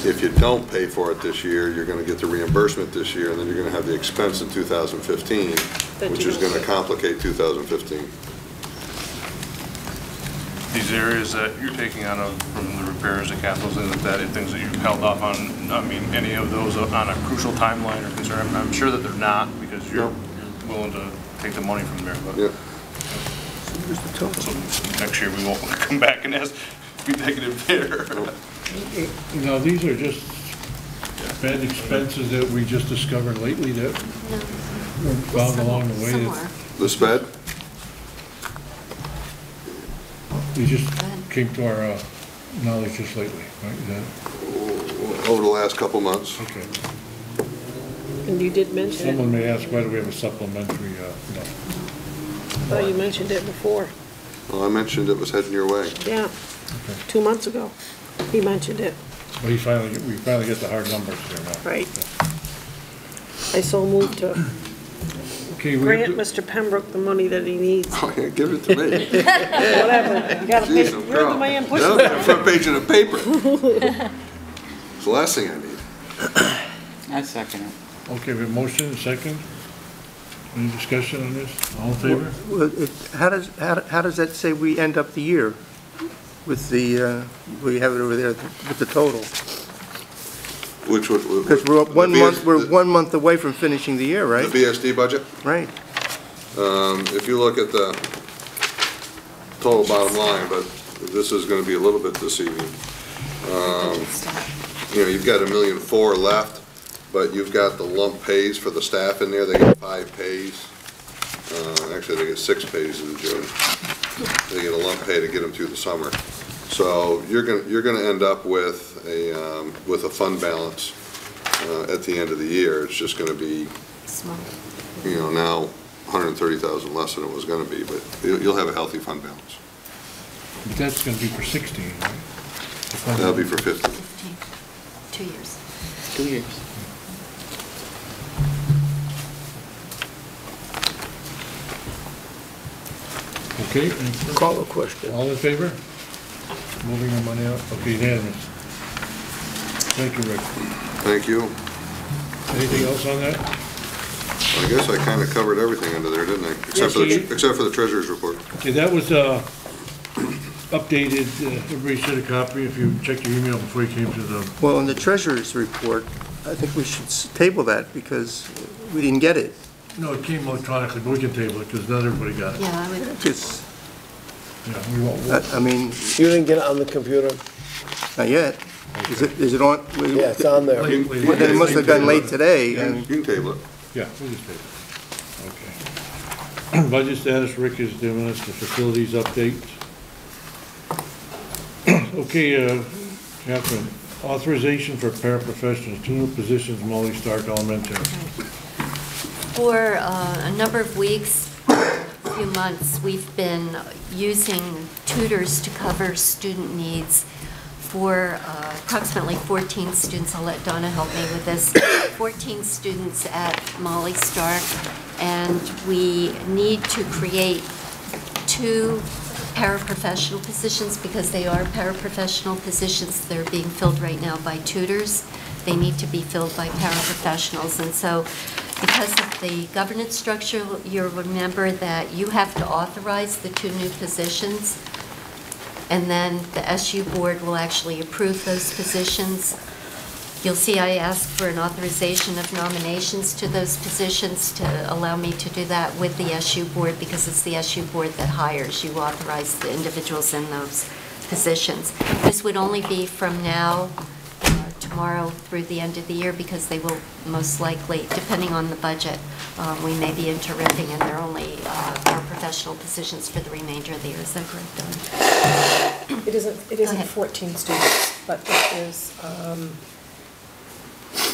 If you don't pay for it this year, you're going to get the reimbursement this year, and then you're going to have the expense in 2015, which is going to complicate 2015. These areas that you're taking out of from the repairs and capitals and things that you've held off on, I mean, any of those on a crucial timeline or concern? I'm sure that they're not because you're willing to take the money from there. But yeah. So next year we won't come back and ask be negative there. No, these are just bad expenses that we just discovered lately that were found along the way. The SPED? They just came to our knowledge just lately, right? Over the last couple months. Okay. And you did mention it. Someone may ask, why do we have a supplementary, no. I thought you mentioned it before. Well, I mentioned it was heading your way. Yeah, 2 months ago, he mentioned it. Well, we finally get the hard numbers there now. Right. I so moved to Okay, grant Mr. Pembroke the money that he needs. Oh, yeah, give it to me. Whatever, you gotta pay, Jeez, you're the man pushing That'll be the it. front page of the paper. It's the last thing I need. I second it. Okay, we have motion and second. Any discussion on this? All in favor? Well, how does that say we end up the year with the, we have it over there with the total? Which would... Because we're 1 month away from finishing the year, right? The BSD budget? Right. If you look at the total bottom line, but this is going to be a little bit deceiving. You know, you've got $1.4 million left, but you've got the lump pays for the staff in there. They get 5 pays. Actually, they get 6 pays in June. They get a lump pay to get them through the summer. So you're going to end up with a fund balance at the end of the year. It's just going to be, you know, now $130,000 less than it was going to be, but you'll have a healthy fund balance. But that's going to be for 16, right? That'll be for 15. 2 years. 2 years. Okay. Call a question. All in favor? Moving the money out. Okay, unanimous. Thank you, Rick. Thank you. Anything else on that? I guess I kind of covered everything under there, didn't I? Except for the treasurer's report. Okay, that was updated. Everybody should have a copy if you checked your email before you came to the... Well, in the treasurer's report, I think we should table that because we didn't get it. No, it came electronically, but we can table it because not everybody got it. Yeah, I would. Yeah, we won't. I mean, You didn't get it on the computer? not yet. Is it on? Yeah, it's on there. Well, then it must have been late today. You and- can table it. Yeah, we'll just take it. Okay. Budget status, Rick is giving us the facilities update. Okay, Catherine, authorization for paraprofessionals, 2 new positions, Molly Stark Elementary. For a number of weeks, a few months, we've been using tutors to cover student needs for approximately 14 students. I'll let Donna help me with this. 14 students at Molly Stark, and we need to create 2 paraprofessional positions because they are paraprofessional positions. They're being filled right now by tutors. They need to be filled by paraprofessionals. And so because of the governance structure, you'll remember that you have to authorize the 2 new positions, and then the SU board will actually approve those positions. You'll see I asked for an authorization of nominations to those positions to allow me to do that with the SU board because it's the SU board that hires. You authorize the individuals in those positions. This would only be from now, tomorrow through the end of the year because they will most likely, depending on the budget, we may be interrupting and they're only our professional positions for the remainder of the year. Is that correct, Dawn? It isn't 14 students, but it is,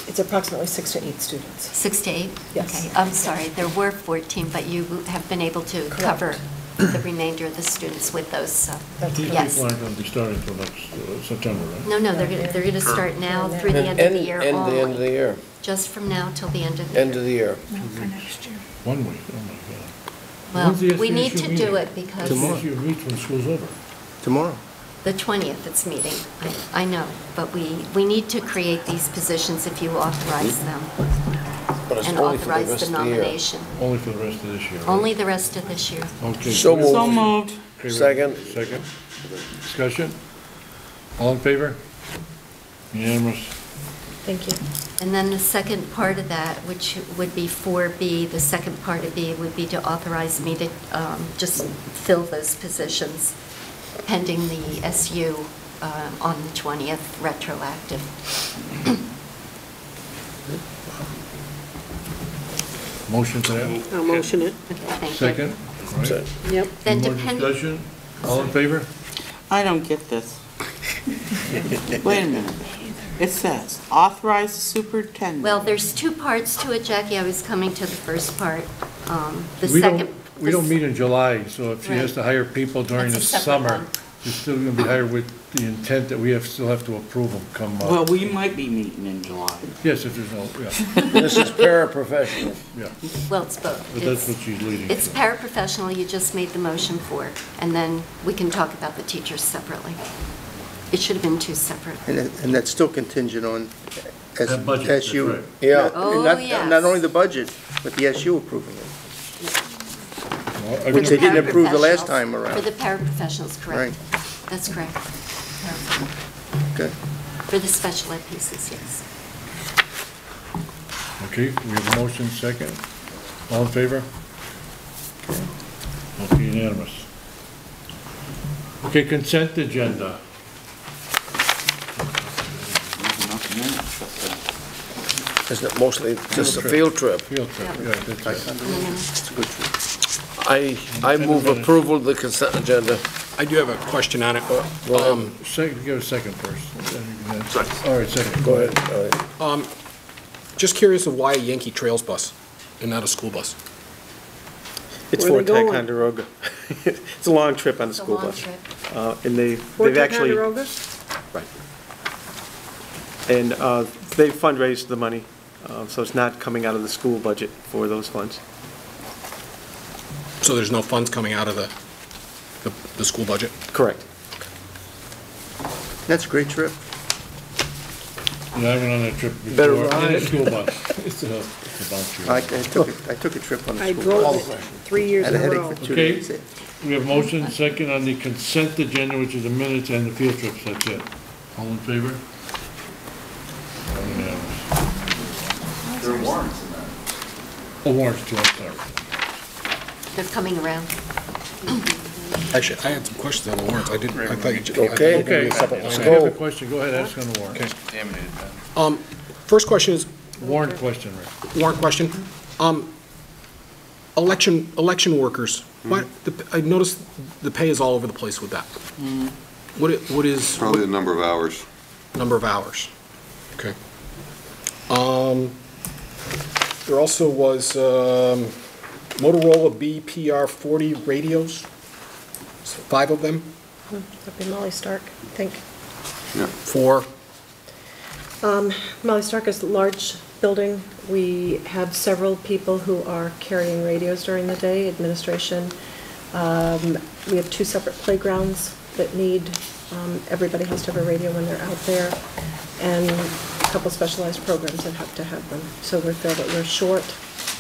it's approximately 6 to 8 students. 6 to 8? Yes. Okay, I'm sorry, there were 14, but you have been able to cover the remainder of the students with those, so, These yes. people aren't going to be starting until next September, right? No, they're going to start now through the end of the year End the end of the only. year. Just from now till the end of the year. End of the year. For next year. 1 week, oh my God. Well, When's the we need SDSU to meeting? do it because The SDSU meets when school's over. Tomorrow. the 20th it's meeting. I know, but we need to create these positions if you authorize them But it's and only for the authorize rest the of the year. nomination. Only for the rest of this year, right? Only the rest of this year. Okay. So moved. So moved. Okay, Second. Second. Discussion? All in favor? Unanimous. Thank you. And then the second part of that, which would be 4B, the second part of B would be to authorize me to just fill those positions pending the SU on the 20th retroactive. Motion to that? I'll motion it. Okay, thank you. Second? All right. Yep. Then Any more depend- discussion? All in favor? I don't get this. Wait a minute. It says, authorize the superintendent. Well, there's 2 parts to it, Jackie. I was coming to the first part. The We second. We don't meet in July, so if she has Right. to hire people during the That's a separate summer, one. she's still going to be hired with the intent that we still have to approve them come Well, we might be meeting in July. Yes, if there's no, yeah, This is paraprofessional. yeah. Well, it's both. But that's It's- what she's leading. It's paraprofessional, you just made the motion for, and then we can talk about the teachers separately. It should have been 2 separate. And that's still contingent on That budget, that's SU. right. Yeah. Oh, Not yes. only the budget, but the SU approving it. Well, I Which mean, they didn't approve the last Paraprofessionals. time around. For the paraprofessionals, correct. Right. That's correct. Okay. For the special ed pieces, yes. Okay, we have a motion second. All in favor? Okay, unanimous. Okay, consent agenda. Isn't it mostly just a field trip? Field trip, Yeah. yeah, that's it. It's a good trip. I move approval of the consent agenda. I do have a question on it. Second, give a second first. All right, second. Go ahead. All right. Just curious of why a Yankee Trails bus and not a school bus? It's Where for are they going? Ticonderoga. It's a long trip on the It's a school long bus. trip. And For they've actually, Ticonderoga? right. And they've fundraised the money, so it's not coming out of the school budget for those funds. So there's no funds coming out of the school budget? Correct. That's a great trip. Yeah, I went on that trip before. Better In a ride. school bus. It's a bouncy. I took a trip on the I school drove bus. it 3 years Had in a a headache row. for 2 Okay. days. We have motion second on the consent agenda, which is the minutes and the field trips, that's it. All in favor? Unanimous. There are warrants in that. Oh, warrants too, I'm sorry. They're coming around. Actually, I had some questions on the warrants. I didn't, I thought you. Okay. Okay, a separate if line. you have a question, go ahead, ask on the warrant. Okay. Contaminated, Ben. First question is, Warrant question, Rick. warrant question. Election workers, what, I noticed the pay is all over the place with that. What is? Probably the number of hours. Number of hours. Okay. There also was Motorola BPR40 radios, 5 of them. That'd be Molly Stark, I think. Yeah. For, Molly Stark is a large building. We have several people who are carrying radios during the day, administration. We have 2 separate playgrounds that need, everybody has to have a radio when they're out there, and a couple specialized programs that have to have them. So we feel that we're short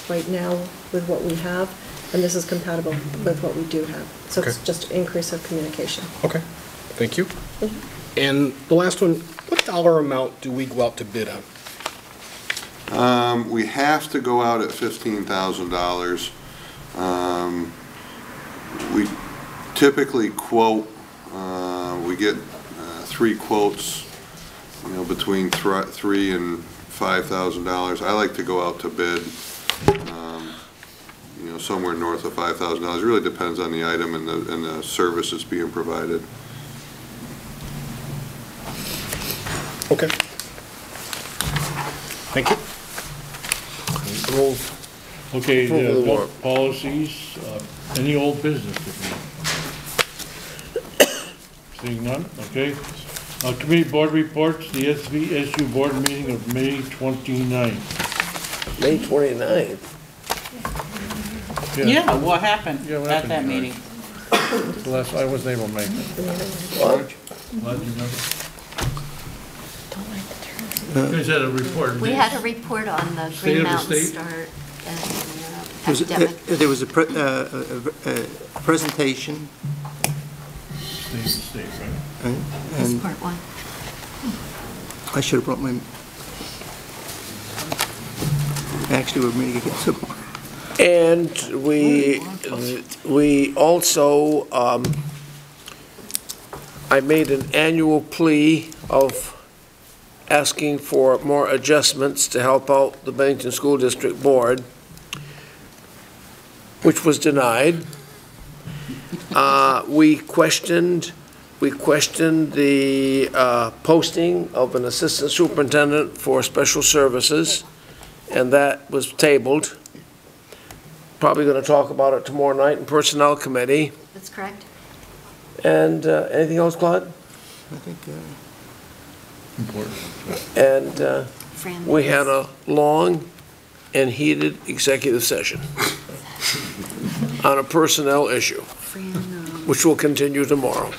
right now with what we have, and this is compatible with what we do have. So it's Okay. just increase of communication. okay, thank you. And the last one, what dollar amount do we go out to bid on? We have to go out at $15,000. We typically quote, we get 3 quotes, between $3,000 and $5,000. I like to go out to bid, somewhere north of $5,000. It really depends on the item and the service that's being provided. Okay. Thank you. Okay, Approval of the the warrant. policies, any old business? Seeing none, okay. Committee board reports, the SVSU board meeting of May 29th. May 29th. Yeah, what happened Yeah, what at happened that tonight? meeting? Last, I wasn't able to make it. What? Glad you remember. You guys had a report. We had a report on the State Green of the Mountain state? Start and There was epidemic. there was a presentation, State of the state, right? right? That's And part 1. I should have brought my, actually, we're meeting again tomorrow. And we also, I made an annual plea of asking for more adjustments to help out the Bennington School District Board, which was denied. We questioned the posting of an assistant superintendent for special services, and that was tabled. Probably going to talk about it tomorrow night in Personnel Committee. That's correct. And anything else, Claude? I think, Important. And Fran. we had a long and heated executive session on a personnel issue, Fran, which will continue tomorrow.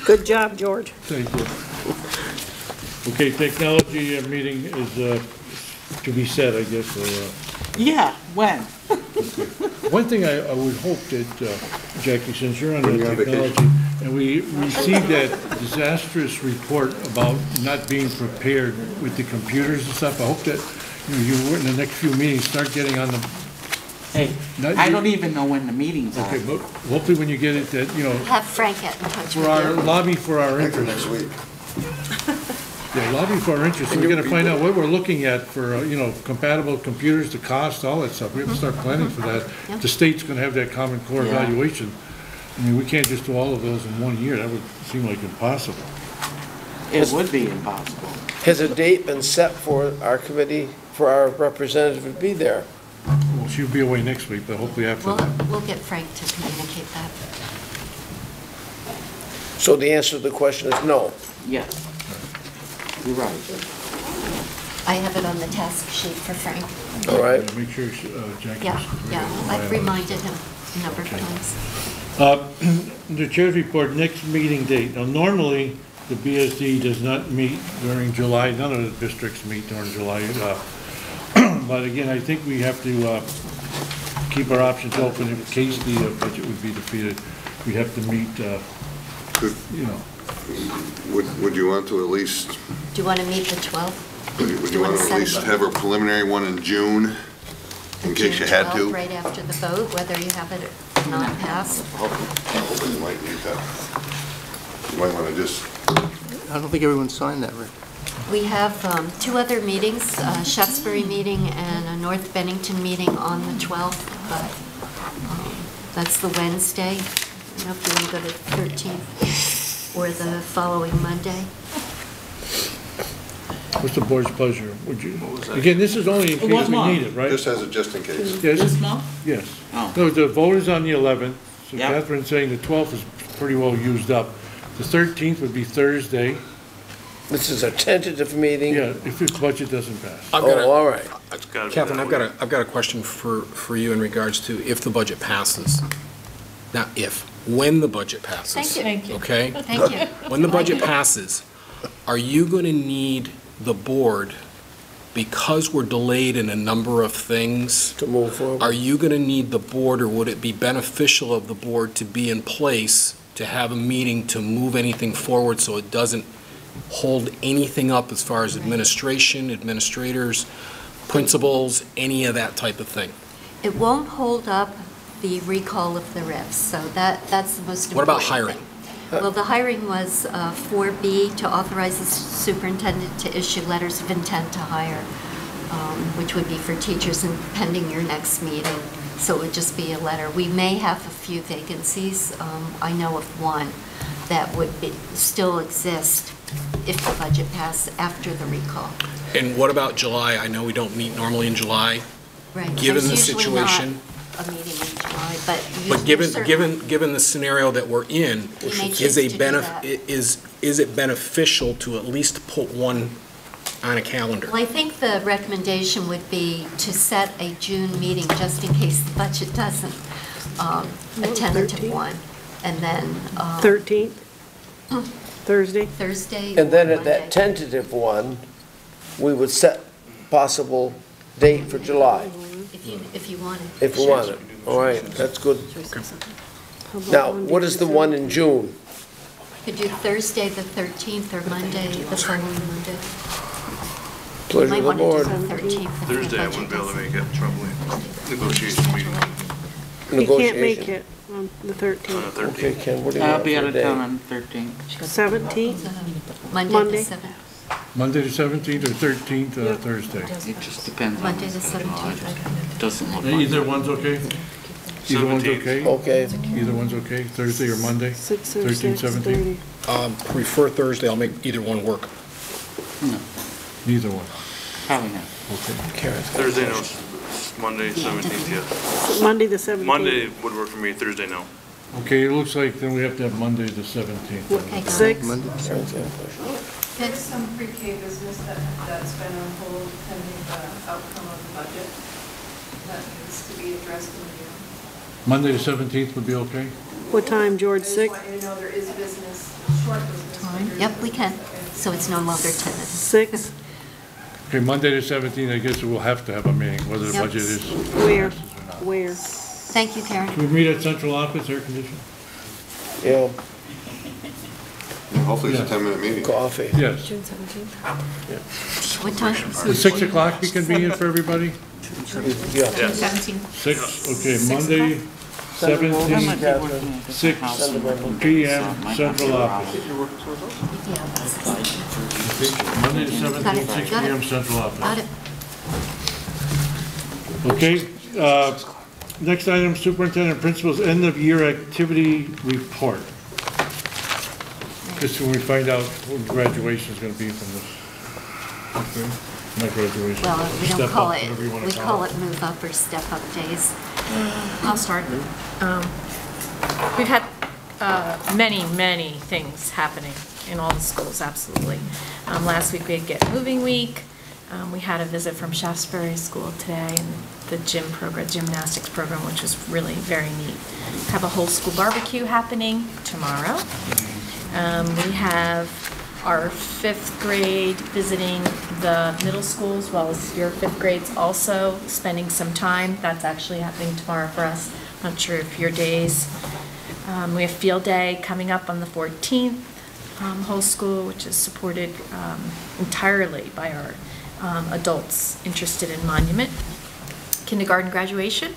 Good job, George. Thank you. Okay, technology meeting is to be said, I guess. Yeah, when? One thing I would hope that, Jackie, since you're on When the you're on technology, and we received that disastrous report about not being prepared with the computers and stuff, I hope that, you in the next few meetings, start getting on the. Hey, Not I you- don't even know when the meetings are. Okay, but hopefully when you get it, that, Have Frank get in touch for with our, you. lobby for our interest. Next week. Yeah, lobby for our interest. We're gonna find out what we're looking at for, compatible computers, the cost, all that stuff. We have to start planning for that. Yep. The state's gonna have that Common Core Yeah. evaluation. I mean, we can't just do all of those in 1 year. That would seem like impossible. It would be impossible. Has a date been set for our committee, for our representative to be there? Well, she'll be away next week, but hopefully after that. We'll get Frank to communicate that. So the answer to the question is no. Yes. You're right. I have it on the task sheet for Frank. All right. Make sure Jackie. Yeah, I've reminded him a number of times. The chair's report, next meeting date. Now, normally, the BSD does not meet during July. None of the districts meet during July. But again, I think we have to keep our options open in case the budget would be defeated. We have to meet, Would you want to at least, Do you want to meet the 12th? would you want to at least have a preliminary one in June, in case you June had 12th, to? right after the vote, whether you have it did not pass. Hopefully you might need that. You might want to just, I don't think everyone signed that, Rick. We have 2 other meetings, a Shaftesbury meeting and a North Bennington meeting on the 12th, but that's the Wednesday. I don't know if you want to go to the 13th or the following Monday. What's the board's pleasure? Would you, again, this is only in case we need it, right? just as a just in case. Yes. This month? Yes. Oh. No, the vote is on the 11th, so Yep. Catherine's saying the 12th is pretty well used up. The 13th would be Thursday, This is a tentative meeting? yeah, if the budget doesn't pass. Oh, all right. It's gotta be Catherine, that way. I've got a question for you in regards to if the budget passes. Not if, when the budget passes. Thank you. Thank you. Okay? Thank you. When the budget passes, are you going to need the board, because we're delayed in a number of things, To move forward. are you going to need the board, or would it be beneficial of the board to be in place to have a meeting to move anything forward so it doesn't hold anything up as far as administration, administrators, principals, any of that type of thing? It won't hold up the recall of the RIFs, so that's the most important. What about hiring? Well, the hiring was 4B, to authorize the superintendent to issue letters of intent to hire, which would be for teachers and pending your next meeting. So it would just be a letter. We may have a few vacancies. I know of one that would still exist if the budget passed after the recall. And what about July? I know we don't meet normally in July. Right. Given the There's usually not situation. a meeting in July, but But given the scenario that we're in, We may is choose a to do that. is it beneficial to at least put one on a calendar? Well, I think the recommendation would be to set a June meeting just in case the budget doesn't, a tentative 13th? one, and then 13th, Thursday. Thursday And then or at that Monday. tentative one, we would set possible date for July, If you wanted. if we want it. All right, that's good. How about Now, Monday what is the one in June? Could do Thursday the 13th or Monday, the following Monday. You Pleasure might of the want to board. do the 13th. if the Thursday, I budget wouldn't be able to doesn't- make it, probably. Negotiation meeting You can't make Negotiation. it on the on 13th. the Okay, 13th. Ken, what do you I'll want be for out a of date? town on the 13th. 17th, Monday Monday. the 7th. Monday the 17th or 13th, Yep. Thursday. It just depends on Monday the the schedule. 17th. It doesn't look like. Either one's okay? Either one's 17th. okay? Okay, Either one's okay, Thursday or Monday? 6 or 13th, 17th? 6:30. Prefer Thursday, I'll make either one work. No, Neither one, probably not. okay. Karen's got a Thursday, no. question. Monday, 17th, yeah. Monday the 17th. Monday would work for me, Thursday, no. Okay, it looks like then we have to have Monday the 17th. Okay, got it. 6. Monday, Karen's got a question. There's some pre-K business that's been on hold pending the outcome of the budget that needs to be addressed in the year. Monday the 17th would be okay? What time, George, I just 6? want you to know there is business, short business. but Fine. there is Yep, we can. business. So it's no longer tentative. 6, Okay, Monday the 17th, I guess we'll have to have a meeting, whether the Yep. budget is where, passes or not. where? Thank you, Karen. Can we meet at central office, air conditioning? Yeah, Hopefully it's a Yeah. 10-minute meeting. coffee. Yes. June 17th? What time? Is 6 o'clock be convenient for everybody? Yeah. 6, okay, Monday, I might 17th, be working at different 6 house and working PM, so it might central not be office. Yeah, Monday the Got 17th, it, 6 got it. PM, central got office. it. Okay, next item, superintendent principal's end of year activity report. Just when we find out what graduation is gonna be from this. Okay, not graduation. Well, we step don't call up, it, whatever you wanna we call it move up or step up days. I'll start. We've had many things happening in all the schools, absolutely. Last week we had Get Moving Week. We had a visit from Shaftesbury School today and the gym program, gymnastics program, which was really very neat. Have a whole school barbecue happening tomorrow. We have our 5th grade visiting the middle school as well as your 5th grades also spending some time. That's actually happening tomorrow for us. Not sure if your days. We have field day coming up on the 14th, whole school, which is supported entirely by our adults interested in Monument. Kindergarten graduation.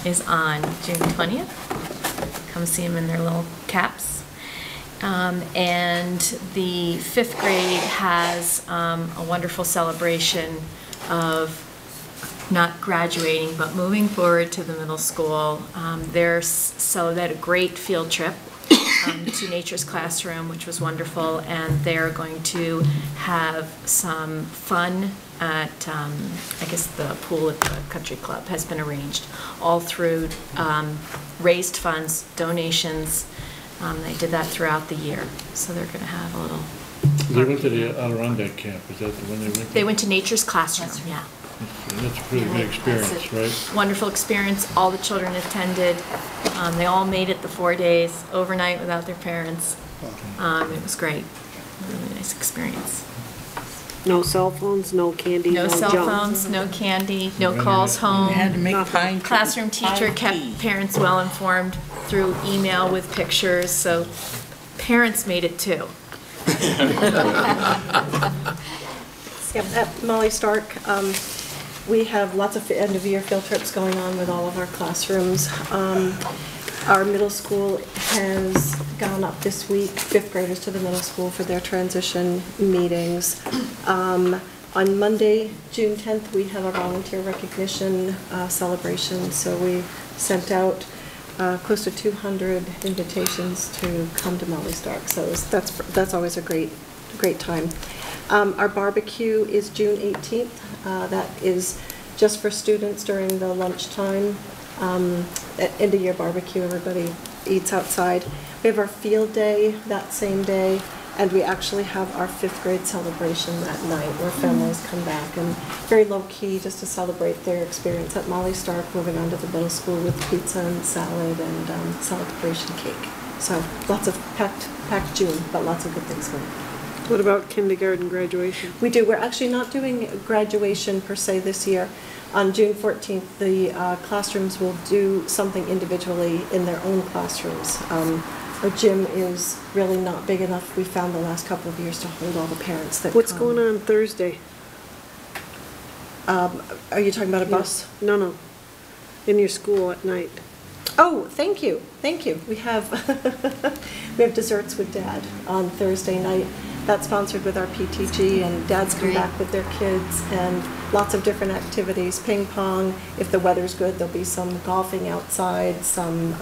is on June 20th. Come see them in their little caps. And the 5th grade has a wonderful celebration of not graduating, but moving forward to the middle school. So they had a great field trip to Nature's Classroom, which was wonderful, and they're going to have some fun at, I guess the pool at the country club has been arranged, all through raised funds, donations. They did that throughout the year, so they're going to have a little. They went to the Adirondack camp, is that the one they went to? They went to Nature's Classroom, yeah. That's a pretty good experience, right? Wonderful experience. All the children attended. They all made it the 4 days, overnight without their parents. It was great. Really nice experience. No cell phones, no candy, No no cell junk. phones, no candy, no calls home. We had to make pine Classroom teacher kept parents well informed through email with pictures, so parents made it too. Yep, at Molly Stark, we have lots of end-of-year field trips going on with all of our classrooms. Our middle school has gone up this week, 5th graders to the middle school for their transition meetings. On Monday, June 10th, we have a volunteer recognition celebration, so we sent out close to 200 invitations to come to Molly Stark, so that's always a great time. Our barbecue is June 18th. That is just for students during the lunchtime. End-of-year barbecue, everybody eats outside. We have our field day that same day, and we actually have our 5th grade celebration that night where families come back, and very low-key just to celebrate their experience at Molly Stark, moving on to the middle school with pizza and salad and celebration cake. So lots of packed June, but lots of good things going on. What about kindergarten graduation? We do. We're actually not doing graduation per se this year. On June 14th, the classrooms will do something individually in their own classrooms. Our gym is really not big enough, we found the last couple of years, to hold all the parents that What's come. going on Thursday? Are you talking about a bus? No. In your school at night. Oh, thank you. We have we have desserts with Dad on Thursday night. That's sponsored with our PTG, and dads come back with their kids, and lots of different activities. Ping pong, if the weather's good, there'll be some golfing outside, some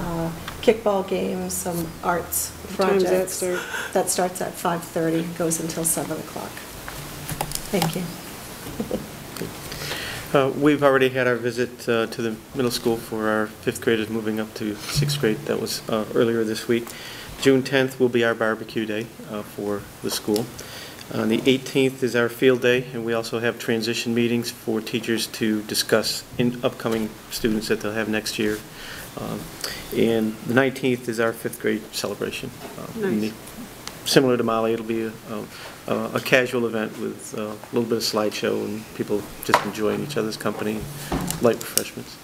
kickball games, some arts projects. What time does that start? That starts at 5:30, goes until 7 o'clock. Thank you. We've already had our visit to the middle school for our 5th graders moving up to 6th grade. That was earlier this week. June 10th will be our barbecue day for the school. On the 18th is our field day, and we also have transition meetings for teachers to discuss upcoming students that they'll have next year. And the 19th is our 5th grade celebration. Nice. Similar to Molly, it'll be a casual event with a little bit of slideshow and people just enjoying each other's company, light refreshments.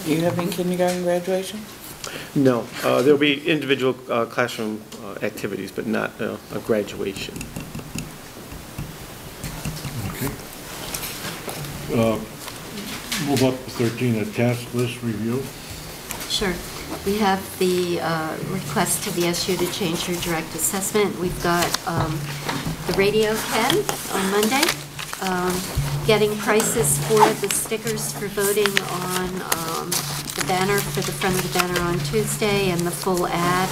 Do you have any kindergarten graduation? No, there'll be individual classroom activities, but not a graduation. Okay. Move up to 13, a task list review. Sure. We have the request to the SU to change her direct assessment. We've got the radio Ken on Monday, getting prices for the stickers for voting on the banner, for the front of the banner on Tuesday, and the full ad,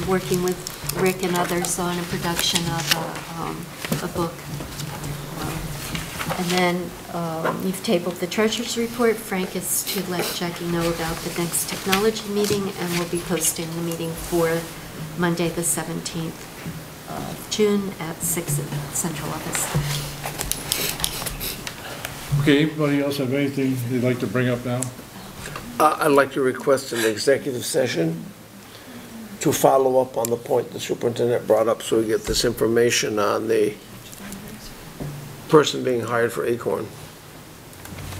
working with Rick and others on a production of a book. And then you've tabled the treasurer's report. Frank is to let Jackie know about the next technology meeting, and we'll be posting the meeting for Monday, the 17th of June at 6 at the central office. Okay, anybody else have anything they'd like to bring up now? I'd like to request an executive session to follow up on the point the superintendent brought up, so we get this information on the person being hired for Acorn.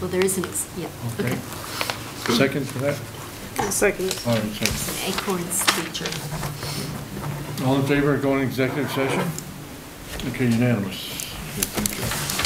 Well, there is an, yeah, okay. Second for that? Second. All right, second. Acorn's teacher. All in favor of going to executive session? Okay, unanimous. Okay, thank you.